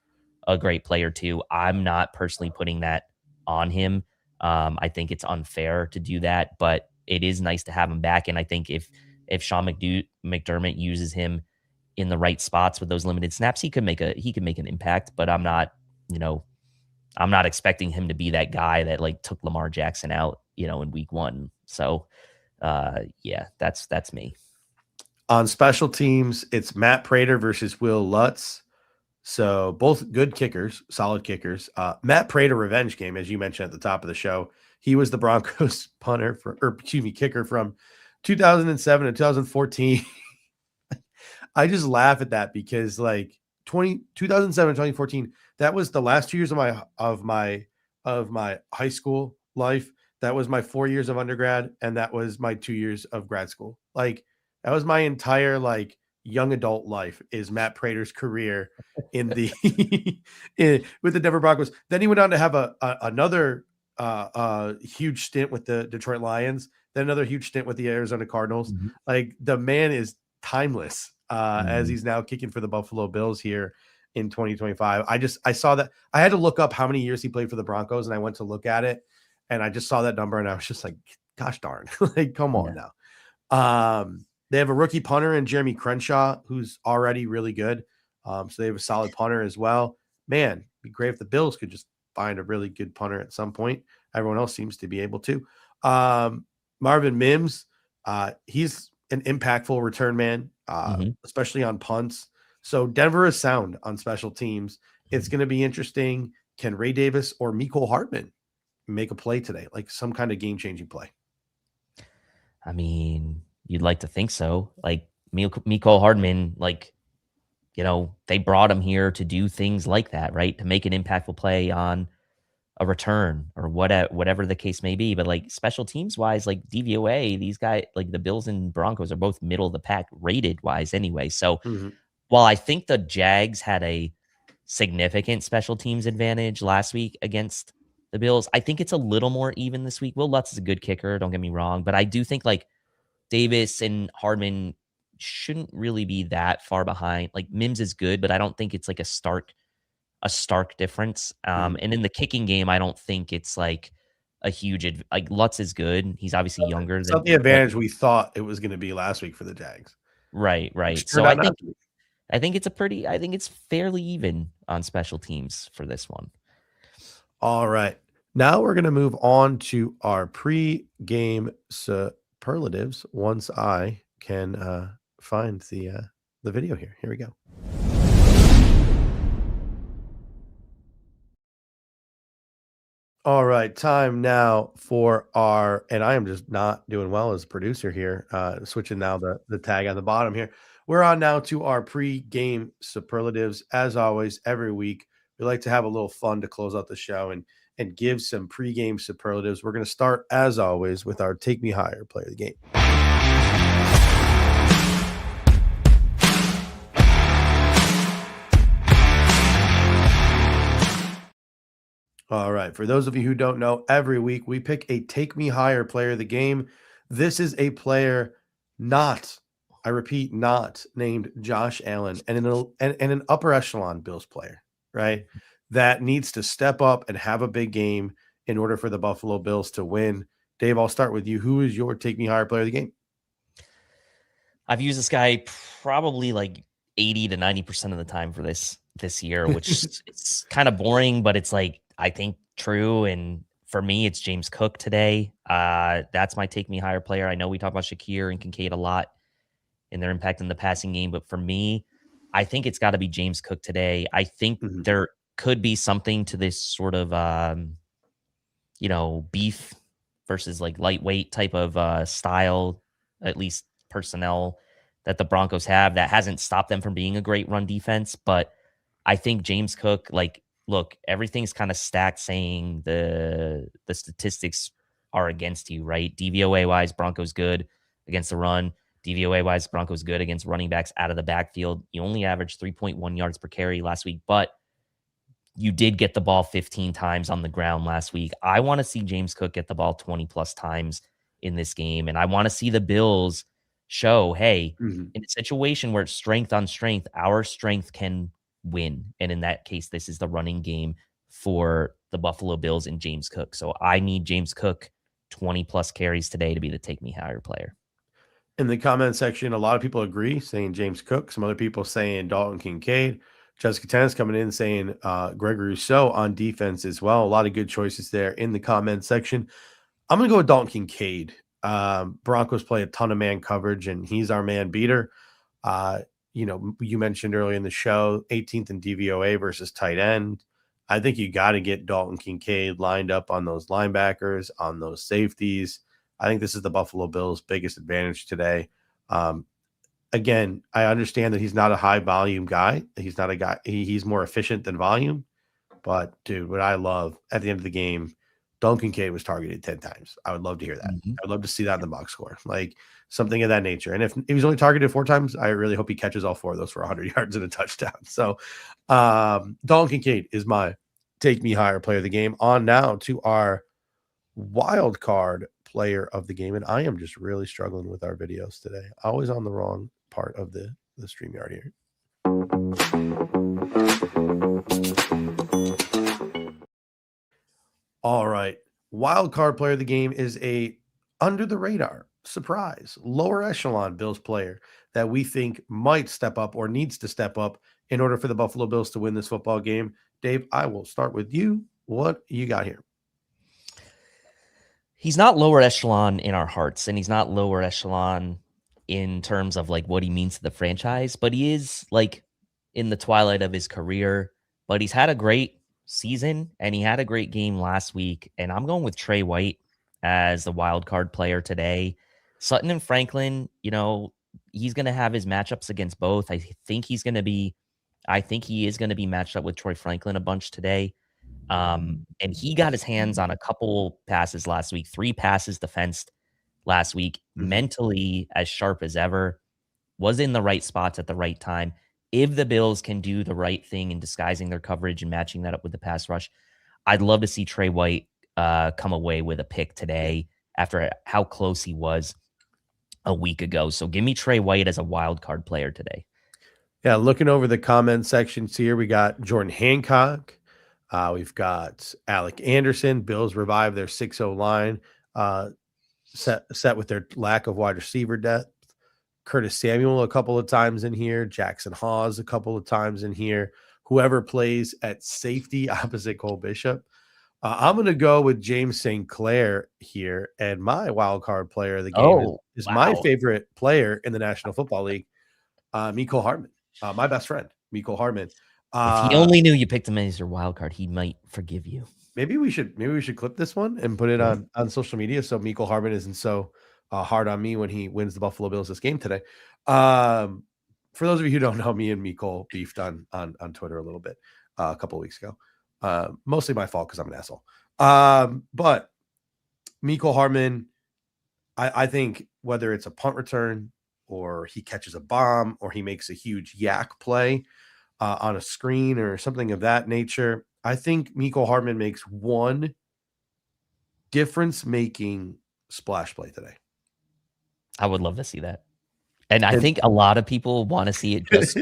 [SPEAKER 3] a great player too. I'm not personally putting that on him. I think it's unfair to do that, but it is nice to have him back. And I think if Sean McDermott uses him in the right spots with those limited snaps, he could make an impact. But I'm not, I'm not expecting him to be that guy that like took Lamar Jackson out, in week 1. So yeah, that's me.
[SPEAKER 1] On special teams, it's Matt Prater versus Will Lutz. So both good kickers, solid kickers. Matt Prater revenge game, as you mentioned at the top of the show. He was the Broncos kicker from 2007 to 2014. I just laugh at that because like 2007 2014, that was the last 2 years of my high school life. That was my 4 years of undergrad, and that was my 2 years of grad school. Like that was my entire like young adult life is Matt Prater's career in the with the Denver Broncos. Then he went on to have another huge stint with the Detroit Lions, then another huge stint with the Arizona Cardinals.
[SPEAKER 3] Mm-hmm.
[SPEAKER 1] Like the man is timeless as
[SPEAKER 3] Mm-hmm.
[SPEAKER 1] he's now kicking for the Buffalo Bills here in 2025. I saw that. I had to look up how many years he played for the Broncos, and I went to look at it, and I just saw that number, and I was just like, gosh darn, like come on now. They have a rookie punter in Jeremy Crenshaw, who's already really good. So they have a solid punter as well. Man, it'd be great if the Bills could just find a really good punter at some point. Everyone else seems to be able to. Marvin Mims, he's an impactful return man, especially on punts. So Denver is sound on special teams. It's going to be interesting. Can Ray Davis or Mecole Hardman make a play today, like some kind of game-changing play?
[SPEAKER 3] I mean, you'd like to think so. Like Mecole Hardman, like, they brought him here to do things like that, right? To make an impactful play on a return or whatever the case may be. But like special teams wise, like DVOA, these guys, like the Bills and Broncos are both middle of the pack rated wise anyway. So while I think the Jags had a significant special teams advantage last week against the Bills, I think it's a little more even this week. Will Lutz is a good kicker, don't get me wrong, but I do think like Davis and Hardman shouldn't really be that far behind. Like Mims is good, but I don't think it's like a stark difference. And in the kicking game, I don't think it's like a huge like Lutz is good. He's obviously younger
[SPEAKER 1] It's
[SPEAKER 3] than
[SPEAKER 1] not the advantage we thought it was going to be last week for the Jags.
[SPEAKER 3] Right. So I think it's fairly even on special teams for this one.
[SPEAKER 1] All right. Now we're going to move on to our pre-game superlatives once I can find the video here. Here we go. All right, time now for and I am just not doing well as a producer here, switching now the tag on the bottom here. We're on now to our pre-game superlatives. As always, every week, we like to have a little fun to close out the show and give some pre-game superlatives. We're going to start, as always, with our Take Me Higher player of the game. All right. For those of you who don't know, every week we pick a Take Me Higher player of the game. This is a player not named Josh Allen and an upper echelon Bills player, right? That needs to step up and have a big game in order for the Buffalo Bills to win. Dave, I'll start with you. Who is your Take Me Higher player of the game?
[SPEAKER 3] I've used this guy probably like 80 to 90% of the time for this year, which it's kind of boring, but it's like, I think true. And for me, it's James Cook today. That's my Take Me Higher player. I know we talk about Shakir and Kincaid a lot and their impact in the passing game, but for me, I think it's got to be James Cook today. I think there could be something to this sort of, beef versus like lightweight type of style, at least personnel that the Broncos have that hasn't stopped them from being a great run defense. But I think James Cook, like, look, everything's kind of stacked saying the statistics are against you, right? DVOA wise, Broncos good against the run. DVOA wise, Broncos good against running backs out of the backfield. You only averaged 3.1 yards per carry last week, but you did get the ball 15 times on the ground last week. I want to see James Cook get the ball 20 plus times in this game. And I want to see the Bills show, hey, in a situation where it's strength on strength, our strength can win. And in that case, this is the running game for the Buffalo Bills and James Cook. So I need James Cook 20 plus carries today to be the take me higher player.
[SPEAKER 1] In the comment section, a lot of people agree, saying James Cook. Some other people saying Dalton Kincaid. Jessica Tennis coming in saying Gregory Rousseau on defense as well. A lot of good choices there in the comment section. I'm going to go with Dalton Kincaid. Broncos play a ton of man coverage, and he's our man beater. You mentioned earlier in the show, 18th in DVOA versus tight end. I think you got to get Dalton Kincaid lined up on those linebackers, on those safeties. I think this is the Buffalo Bills' biggest advantage today. Again, I understand that he's not a high volume guy. He's not a guy. He's more efficient than volume. But dude, what I love at the end of the game, Dalton Kincaid was targeted 10 times. I would love to hear that.
[SPEAKER 3] Mm-hmm.
[SPEAKER 1] I'd love to see that in the box score, like something of that nature. And if he was only targeted 4 times, I really hope he catches all 4 of those for 100 yards and a touchdown. So Dalton Kincaid is my take me higher player of the game. On now to our wild card player of the game. And I am just really struggling with our videos today. Always on the wrong part of the StreamYard here. All right. Wild card player of the game is a under the radar surprise, lower echelon Bills player that we think might step up or needs to step up in order for the Buffalo Bills to win this football game. Dave, I will start with you. What you got here?
[SPEAKER 3] He's not lower echelon in our hearts, and he's not lower echelon in terms of like what he means to the franchise, but he is like in the twilight of his career. But he's had a great season, and he had a great game last week. And I'm going with Trey White as the wild card player today. Sutton and Franklin, he's going to have his matchups against both. I think he is going to be matched up with Troy Franklin a bunch today. And he got his hands on a couple passes last week, 3 passes defensed last week, mentally as sharp as ever, was in the right spots at the right time. If the Bills can do the right thing in disguising their coverage and matching that up with the pass rush, I'd love to see Trey White come away with a pick today after how close he was a week ago. So give me Trey White as a wild card player today.
[SPEAKER 1] Yeah, looking over the comment sections here, we got Jordan Hancock. We've got Alec Anderson. Bills revive their 6-0 line, set with their lack of wide receiver depth. Curtis Samuel a couple of times in here. Jackson Hawes a couple of times in here. Whoever plays at safety opposite Cole Bishop. I'm going to go with James St. Clair here. And my wild card player of the game is my favorite player in the National Football League, Mecole Hardman, my best friend, Mecole Hardman.
[SPEAKER 3] If he only knew you picked him as your wild card, he might forgive you. Maybe
[SPEAKER 1] we should clip this one and put it on social media so Mecole Hardman isn't so hard on me when he wins the Buffalo Bills this game today. For those of you who don't know, me and Mecole beefed on Twitter a little bit a couple of weeks ago. Mostly my fault because I'm an asshole. But Mecole Hardman, I think whether it's a punt return or he catches a bomb or he makes a huge yak play on a screen or something of that nature, I think Mecole Hardman makes one difference-making splash play today.
[SPEAKER 3] I would love to see that. And I think a lot of people want to see it just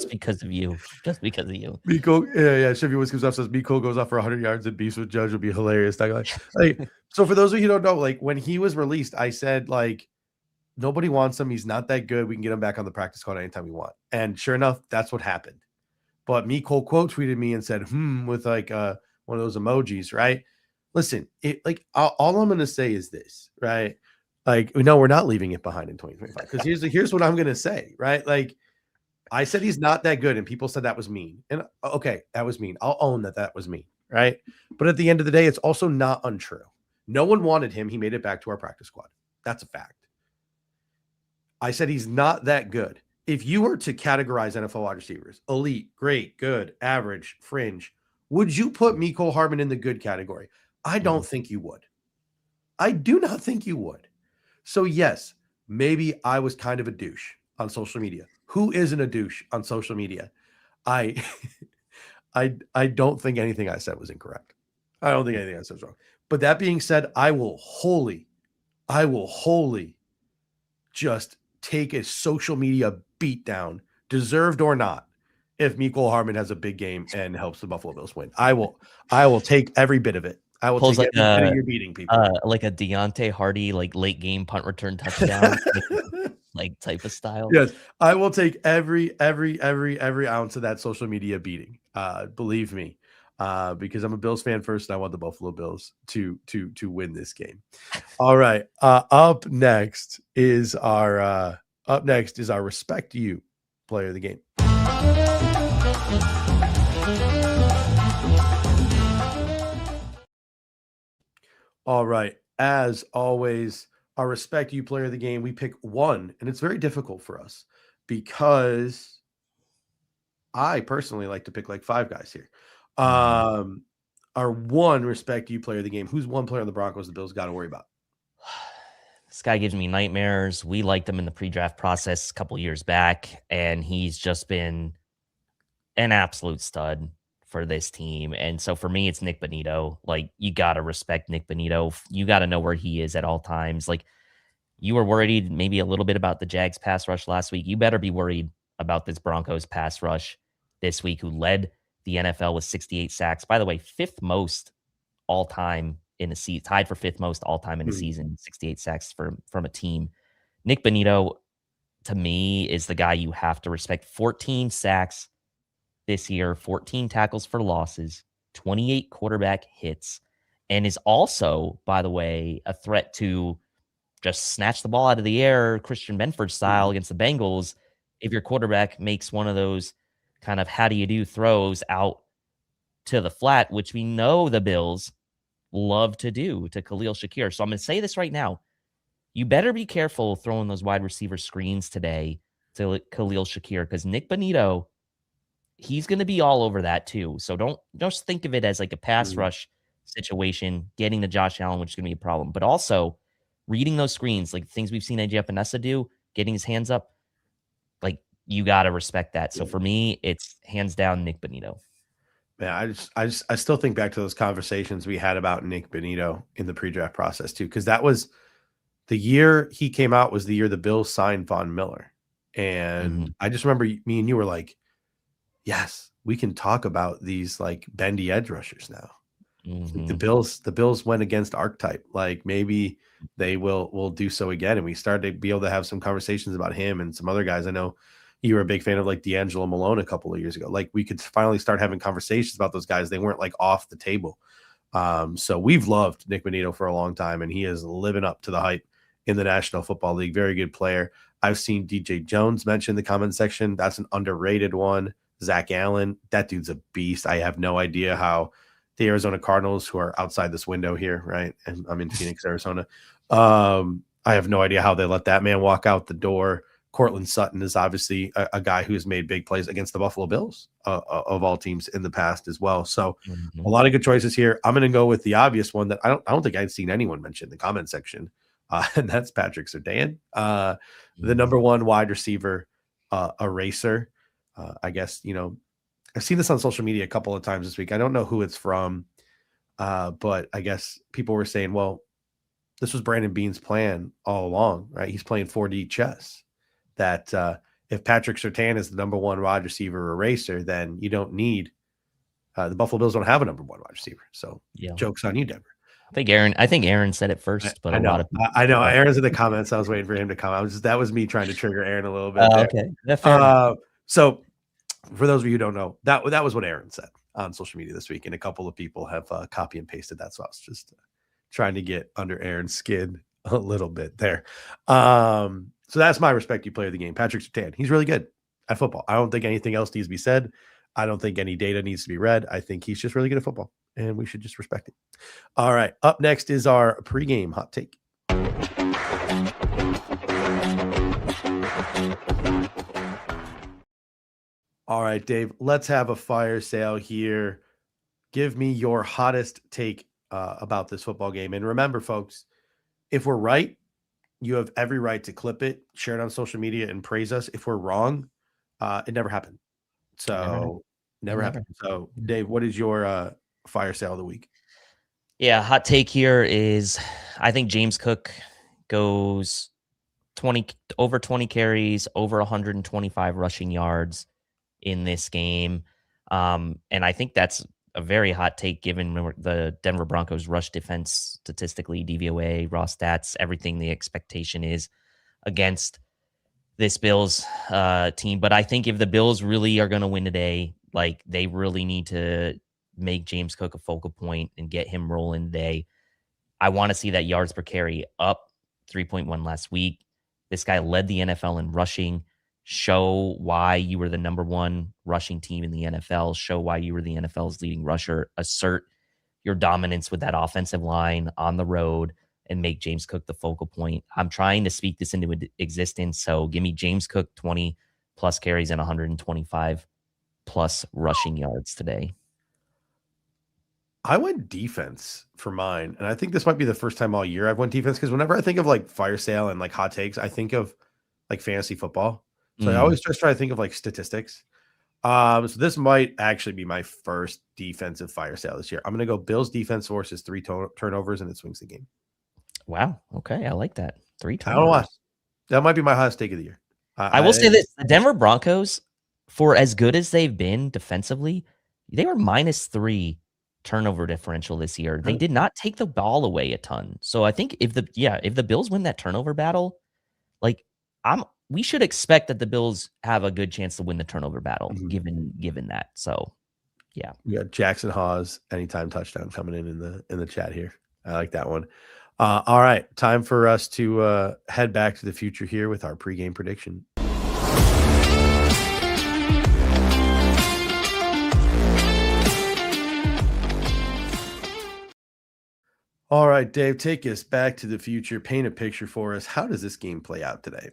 [SPEAKER 3] because of you. Just because of you.
[SPEAKER 1] Mecole, yeah. Chevy Wiz comes up, says Mecole goes off for 100 yards and beefs with Judge would be hilarious. So for those of you who don't know, like when he was released, I said like nobody wants him. He's not that good. We can get him back on the practice squad anytime we want. And sure enough, that's what happened. But Mecole quote tweeted me and said, with like one of those emojis, right? Listen, all I'm gonna say is this, right? Like, no, we're not leaving it behind in 2025. Because here's what I'm gonna say, right? Like, I said he's not that good, and people said that was mean. And okay, that was mean. I'll own that was mean, right? But at the end of the day, it's also not untrue. No one wanted him. He made it back to our practice squad. That's a fact. I said he's not that good. If you were to categorize NFL wide receivers, elite, great, good, average, fringe, would you put Mecole Hardman in the good category? I don't think you would. I do not think you would. So yes, maybe I was kind of a douche on social media. Who isn't a douche on social media? I don't think anything I said was incorrect. I don't think anything I said was wrong. But that being said, I will wholly just take a social media beatdown, deserved or not, if Mecole Hardman has a big game and helps the Buffalo Bills win. I will take every bit of it. I will
[SPEAKER 3] Pulls
[SPEAKER 1] take
[SPEAKER 3] like
[SPEAKER 1] every bit of your beating, people.
[SPEAKER 3] like a Deontay Hardy, like late game punt return touchdown, like type of style.
[SPEAKER 1] Yes, I will take every ounce of that social media beating. Believe me, because I'm a Bills fan first, and I want the Buffalo Bills to win this game. All right. Up next is our Respect You player of the game. All right. As always, our Respect You player of the game, we pick one, and it's very difficult for us because I personally like to pick like 5 guys here. Our one Respect You player of the game. Who's one player on the Broncos the Bills got to worry about?
[SPEAKER 3] This guy gives me nightmares. We liked him in the pre-draft process a couple years back, and he's just been an absolute stud for this team. And so for me, it's Nick Bonito. Like, you got to respect Nick Bonito. You got to know where he is at all times. Like, you were worried maybe a little bit about the Jags pass rush last week. You better be worried about this Broncos pass rush this week, who led the NFL with 68 sacks. By the way, 5th most all time in a season, tied for 5th most all time in a season, 68 sacks from a team. Nick Bonito, to me, is the guy you have to respect. 14 sacks this year, 14 tackles for losses, 28 quarterback hits, and is also, by the way, a threat to just snatch the ball out of the air, Christian Benford style against the Bengals. If your quarterback makes one of those kind of how do you do throws out to the flat, which we know the Bills love to do to Khalil Shakir. So I'm going to say this right now. You better be careful throwing those wide receiver screens today to Khalil Shakir, because Nick Bonito, he's going to be all over that too. So don't just think of it as like a pass rush situation, getting to Josh Allen, which is going to be a problem, but also reading those screens, like things we've seen AJ Epinesa do, getting his hands up. Like, you got to respect that. So for me, it's hands down Nick Bonito.
[SPEAKER 1] Man, I still think back to those conversations we had about Nick Bonito in the pre-draft process too, because that was the year he came out, was the year the Bills signed Von Miller. And I just remember me and you were like, yes, we can talk about these like bendy edge rushers now. Like the Bills went against archetype. Like, maybe they will do so again. And we started to be able to have some conversations about him and some other guys. I know you were a big fan of like D'Angelo Malone a couple of years ago. Like, we could finally start having conversations about those guys. They weren't like off the table. So we've loved Nick Bonito for a long time, and he is living up to the hype in the National Football League. Very good player. I've seen DJ Jones mentioned in the comment section. That's an underrated one. Zach Allen, that dude's a beast. I have no idea how the Arizona Cardinals, who are outside this window here, right? And I'm in Phoenix, Arizona. I have no idea how they let that man walk out the door. Cortland Sutton is obviously a guy who has made big plays against the Buffalo Bills of all teams in the past as well. So a lot of good choices here. I'm going to go with the obvious one that I don't think I've seen anyone mention in the comment section, and that's Patrick Surtain, the number one wide receiver eraser. I guess, I've seen this on social media a couple of times this week. I don't know who it's from, but I guess people were saying, well, this was Brandon Beane's plan all along, right? He's playing 4D chess. That if Patrick Surtain is the number one wide receiver eraser, then you don't need the Buffalo Bills don't have a number one wide receiver. So joke's on you, Denver.
[SPEAKER 3] I think Aaron said it first, but
[SPEAKER 1] I know.
[SPEAKER 3] A lot of people,
[SPEAKER 1] I know. Aaron's in the comments. I was waiting for him to come. That was me trying to trigger Aaron a little bit.
[SPEAKER 3] Okay.
[SPEAKER 1] So for those of you who don't know, that was what Aaron said on social media this week, and a couple of people have copy and pasted that. So I was just trying to get under Aaron's skin a little bit there. So that's my Respect You player of the game, Patrick Surtain. He's really good at football. I don't think anything else needs to be said. I don't think any data needs to be read. I think he's just really good at football, and we should just respect it. All right. Up next is our pregame hot take. All right, Dave, let's have a fire sale here. Give me your hottest take about this football game. And remember, folks, if we're right, you have every right to clip it, share it on social media, and praise us. If we're wrong, it never happened. So never happened. So, Dave, what is your fire sale of the week?
[SPEAKER 3] Yeah, hot take here is I think James Cook goes over 20 carries, over 125 rushing yards in this game. And I think that's a very hot take given the Denver Broncos rush defense statistically, DVOA, raw stats, everything the expectation is against this Bills team. But I think if the Bills really are going to win today, like they really need to make James Cook a focal point and get him rolling today. I want to see that yards per carry up 3.1 last week. This guy led the NFL in rushing. Show why you were the number one rushing team in the NFL. Show why you were the NFL's leading rusher. Assert your dominance with that offensive line on the road and make James Cook the focal point. I'm trying to speak this into existence. So give me James Cook 20 plus carries and 125 plus rushing yards today.
[SPEAKER 1] I went defense for mine, and I think this might be the first time all year I've went defense because whenever I think of like fire sale and like hot takes, I think of like fantasy football. So I always just try to think of like statistics. So this might actually be my first defensive fire sale this year. I'm going to go Bills defense forces 3 turnovers and it swings the game.
[SPEAKER 3] Wow. Okay. I like that. 3 turnovers.
[SPEAKER 1] I don't know why. That might be my hottest take of the year.
[SPEAKER 3] I will say this. The Denver Broncos, for as good as they've been defensively, they were -3 turnover differential this year. They did not take the ball away a ton. So I think if the Bills win that turnover battle, like we should expect that the Bills have a good chance to win the turnover battle, given that. So yeah.
[SPEAKER 1] We got Jackson Hawes anytime touchdown coming in the chat here. I like that one. All right, time for us to head back to the future here with our pregame prediction. All right, Dave, take us back to the future. Paint a picture for us. How does this game play out today?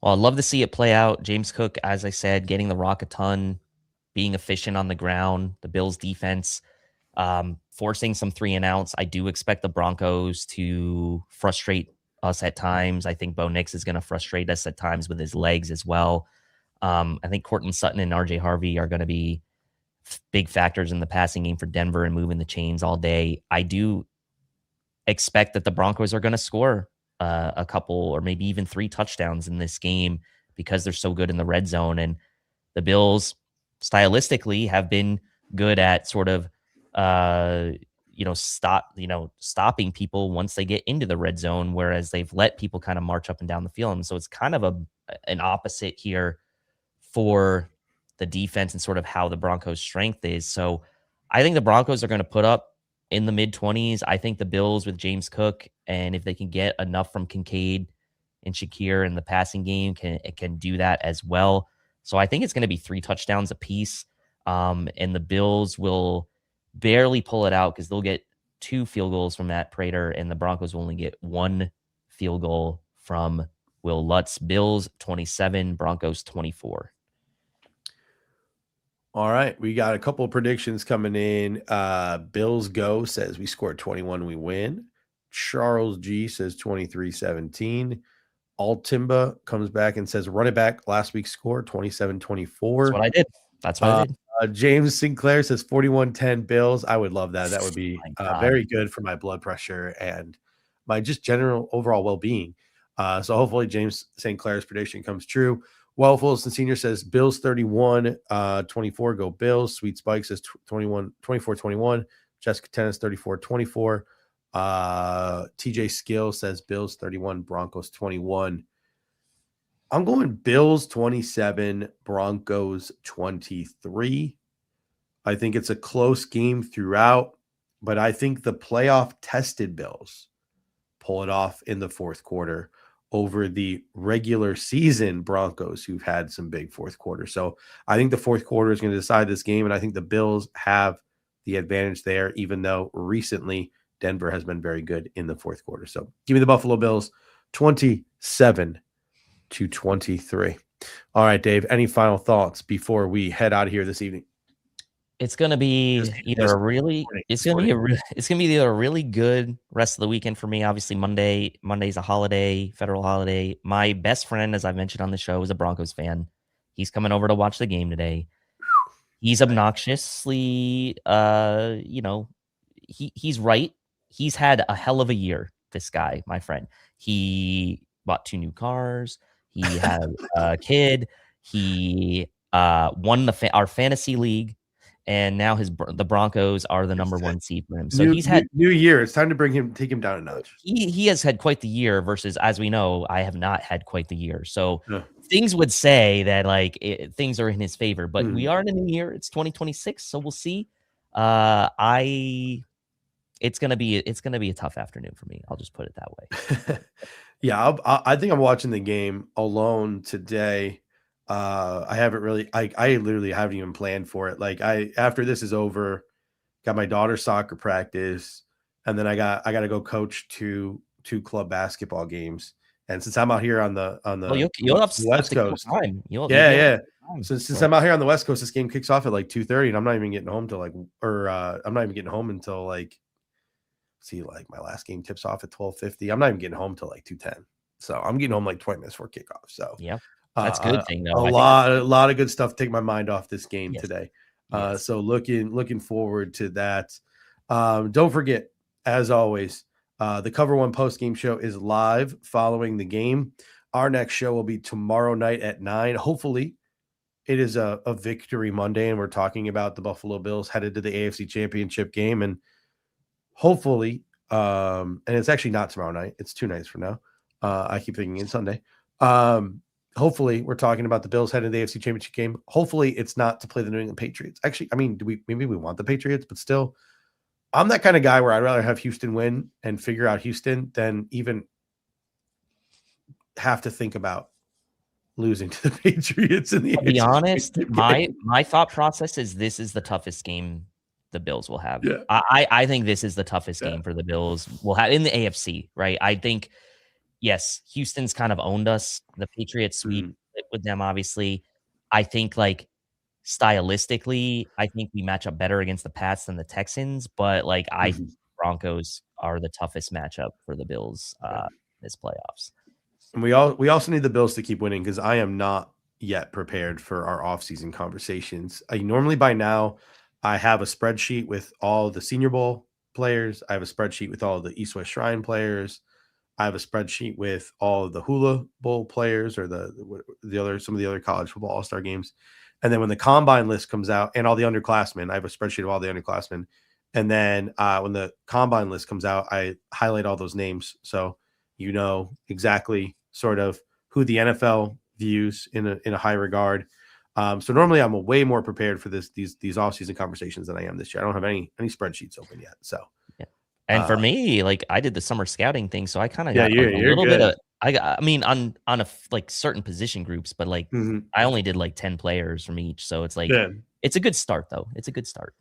[SPEAKER 3] Well, I'd love to see it play out. James Cook, as I said, getting the rock a ton, being efficient on the ground, the Bills defense, forcing some 3-and-outs. I do expect the Broncos to frustrate us at times. I think Bo Nix is going to frustrate us at times with his legs as well. I think Courtland Sutton and RJ Harvey are going to be big factors in the passing game for Denver and moving the chains all day. I do expect that the Broncos are going to score a couple or maybe even 3 touchdowns in this game because they're so good in the red zone. And the Bills stylistically have been good at sort of, stopping people once they get into the red zone, whereas they've let people kind of march up and down the field. And so it's kind of an opposite here for the defense and sort of how the Broncos' strength is. So I think the Broncos are going to put up in the mid-20s. I think the Bills with James Cook, and if they can get enough from Kincaid and Shakir in the passing game, can do that as well. So I think it's going to be 3 touchdowns apiece, and the Bills will barely pull it out because they'll get 2 field goals from Matt Prater, and the Broncos will only get 1 field goal from Will Lutz. Bills 27, Broncos 24.
[SPEAKER 1] All right, we got a couple of predictions coming in. Bills Go says we scored 21, we win. Charles G says 23-17. Altimba comes back and says run it back last week's score 27-24.
[SPEAKER 3] That's what I did.
[SPEAKER 1] James Sinclair says 41-10 Bills. I would love that. That would be very good for my blood pressure and my just general overall well-being. So hopefully James Sinclair's prediction comes true. Well, Fulton Senior says Bills 31, 24, go Bills. Sweet Spike says 24-21. Jessica Tennis 34-24. TJ Skill says Bills 31, Broncos 21. I'm going Bills 27, Broncos 23. I think it's a close game throughout, but I think the playoff tested Bills pull it off in the fourth quarter over the regular season Broncos, who've had some big fourth quarters. So I think the fourth quarter is going to decide this game, and I think the Bills have the advantage there, even though recently Denver has been very good in the fourth quarter. So give me the Buffalo Bills 27-23. All right, Dave, any final thoughts before we head out of here this evening?
[SPEAKER 3] It's going to be either a really good rest of the weekend for me. Obviously, Monday's a holiday, federal holiday. My best friend, as I mentioned on the show, is a Broncos fan. He's coming over to watch the game today. He's obnoxiously, he's right. He's had a hell of a year, this guy, my friend. He bought 2 new cars. He had a kid. He won our fantasy league, and now the Broncos are the number 1 seed for him. So he's had
[SPEAKER 1] new year. It's time to take him down a notch.
[SPEAKER 3] He has had quite the year versus, as we know, I have not had quite the year. So
[SPEAKER 1] Yeah.
[SPEAKER 3] things would say that things are in his favor, but we
[SPEAKER 1] Mhm.
[SPEAKER 3] are in a new year. It's 2026, so we'll see. It's gonna be a tough afternoon for me. I'll just put it that way.
[SPEAKER 1] Yeah, I think I'm watching the game alone today. I haven't really, I literally haven't even planned for it. Like after this is over, got my daughter's soccer practice, and then I got to go coach two club basketball games. And since I'm out here on the
[SPEAKER 3] Well, you'll have
[SPEAKER 1] West
[SPEAKER 3] to kill
[SPEAKER 1] Coast,
[SPEAKER 3] time. You'll be
[SPEAKER 1] yeah,
[SPEAKER 3] able to
[SPEAKER 1] yeah.
[SPEAKER 3] kill time.
[SPEAKER 1] Since I'm out here on the West Coast, this game kicks off at like 2:30, and I'm not even getting home till I'm not even getting home until like my last game tips off at 12:50. I'm not even getting home till like 2:10. So I'm getting home like 20 minutes before kickoff. So
[SPEAKER 3] yeah, that's a good thing
[SPEAKER 1] A
[SPEAKER 3] though.
[SPEAKER 1] lot of good stuff to take my mind off this game
[SPEAKER 3] Yes.
[SPEAKER 1] today.
[SPEAKER 3] Yes.
[SPEAKER 1] So looking forward to that. Don't forget, as always, the Cover One post game show is live following the game. Our next show will be tomorrow night at 9. Hopefully, it is a victory Monday, and we're talking about the Buffalo Bills headed to the AFC Championship game, and hopefully, and it's actually not tomorrow night. It's 2 nights from now. I keep thinking it's Sunday. Hopefully, we're talking about the Bills heading to the AFC Championship game. Hopefully, it's not to play the New England Patriots. Actually, I mean, maybe we want the Patriots, but still, I'm that kind of guy where I'd rather have Houston win and figure out Houston than even have to think about losing to the Patriots in the.
[SPEAKER 3] To be honest, my thought process is this is the toughest game the Bills will have.
[SPEAKER 1] Yeah.
[SPEAKER 3] I think this is the toughest game for the Bills we'll have in the AFC, right? I think, yes, Houston's kind of owned us. The Patriots sweep with them, obviously. I think, like, stylistically, I think we match up better against the Pats than the Texans, but like I think Broncos are the toughest matchup for the Bills this playoffs.
[SPEAKER 1] And we also need the Bills to keep winning, because I am not yet prepared for our offseason conversations. Normally by now I have a spreadsheet with all the Senior Bowl players. I have a spreadsheet with all the East West Shrine players. I have a spreadsheet with all of the Hula Bowl players, or some of the other college football all-star games. And then when the combine list comes out, and all the underclassmen, I have a spreadsheet of all the underclassmen. And then when the combine list comes out, I highlight all those names, so you know exactly sort of who the NFL views in a high regard. So normally I'm way more prepared for these offseason conversations than I am this year. I don't have any spreadsheets open yet. So
[SPEAKER 3] yeah. And for me, like, I did the summer scouting thing, so I kind of got
[SPEAKER 1] you're
[SPEAKER 3] a little
[SPEAKER 1] good.
[SPEAKER 3] bit of I mean on a like certain position groups, but like I only did like 10 players from each, so it's like it's a good start though. It's a good start.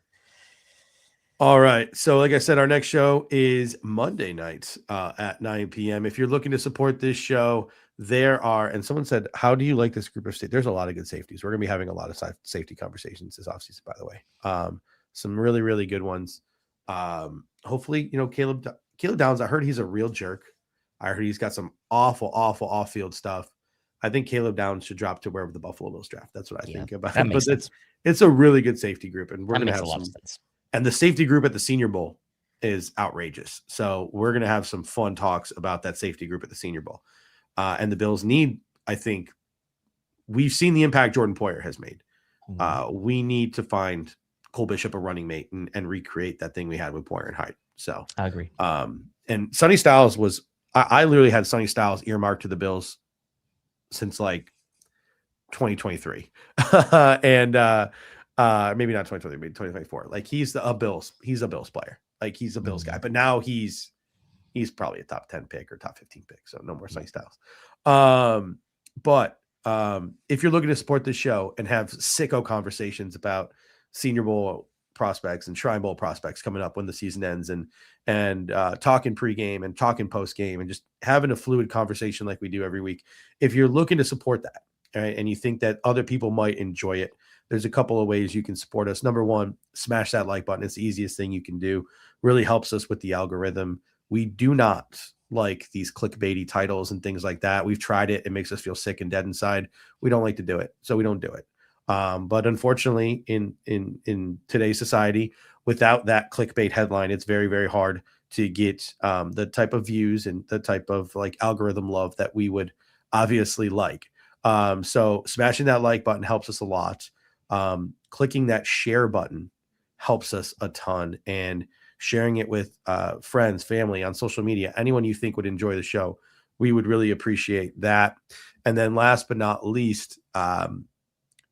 [SPEAKER 1] All right. So like I said, our next show is Monday nights at 9 p.m. If you're looking to support this show, and someone said, how do you like this group of safeties? There's a lot of good safeties. We're going to be having a lot of safety conversations this offseason, by the way. Some really, really good ones. Hopefully, Caleb Downs, I heard he's a real jerk. I heard he's got some awful off-field stuff. I think Caleb Downs should drop to wherever the Buffalo Bills draft. That's what I think about
[SPEAKER 3] that
[SPEAKER 1] it.
[SPEAKER 3] But
[SPEAKER 1] sense. It's a really good safety group, and we're going to have
[SPEAKER 3] a lot of sense.
[SPEAKER 1] And the safety group at the Senior Bowl is outrageous. So we're going to have some fun talks about that safety group at the Senior Bowl. And the Bills need, I think, we've seen the impact Jordan Poyer has made. We need to find Cole Bishop a running mate and recreate that thing we had with Poyer and Hyde. So
[SPEAKER 3] I agree.
[SPEAKER 1] And Sonny Styles I literally had Sonny Styles earmarked to the Bills since like 2023. And maybe not 2023, maybe 2024. Like he's a Bills player. Like he's a Bills guy, but now he's probably a top 10 pick or top 15 pick. So no more Sonny Styles. But if you're looking to support this show and have sicko conversations about Senior Bowl prospects and Shrine Bowl prospects coming up when the season ends, and talking pregame and talking postgame and just having a fluid conversation like we do every week, if you're looking to support that, right, and you think that other people might enjoy it, there's a couple of ways you can support us. Number one, smash that like button. It's the easiest thing you can do. Really helps us with the algorithm. We do not like these clickbaity titles and things like that. We've tried it. It makes us feel sick and dead inside. We don't like to do it, so we don't do it. But unfortunately, in today's society, without that clickbait headline, it's very, very hard to get the type of views and the type of like algorithm love that we would obviously like. So smashing that like button helps us a lot. Clicking that share button helps us a ton, and sharing it with friends, family, on social media, anyone you think would enjoy the show, we would really appreciate that. And then last but not least,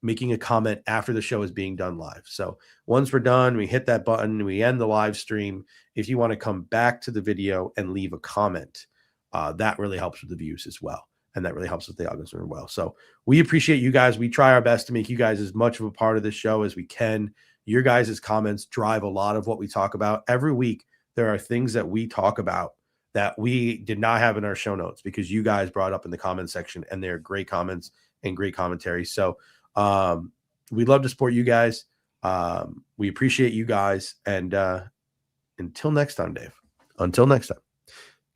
[SPEAKER 1] making a comment after the show is being done live. So once we're done, we hit that button, we end the live stream. If you want to come back to the video and leave a comment, that really helps with the views as well. And that really helps with the algorithm as well. So we appreciate you guys. We try our best to make you guys as much of a part of this show as we can. Your guys' comments drive a lot of what we talk about. Every week, there are things that we talk about that we did not have in our show notes because you guys brought up in the comment section, and they're great comments and great commentary. So we'd love to support you guys. We appreciate you guys. And until next time, Dave, until next time,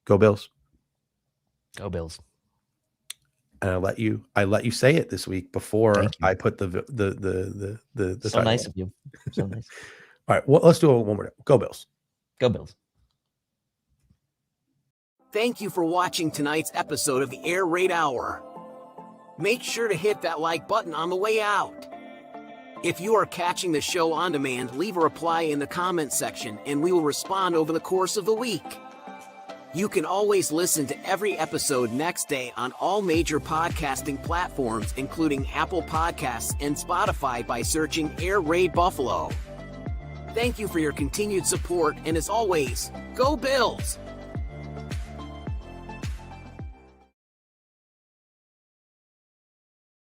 [SPEAKER 1] go Bills.
[SPEAKER 3] Go Bills.
[SPEAKER 1] And I let you say it this week before I put the
[SPEAKER 3] so nice of you. So nice.
[SPEAKER 1] All right, well, let's do it one more time. Go Bills.
[SPEAKER 3] Go Bills.
[SPEAKER 2] Thank you for watching tonight's episode of the Air Raid Hour. Make sure to hit that like button on the way out. If you are catching the show on demand, leave a reply in the comment section and we will respond over the course of the week. You can always listen to every episode next day on all major podcasting platforms, including Apple Podcasts and Spotify, by searching Air Raid Buffalo. Thank you for your continued support, and as always, go Bills!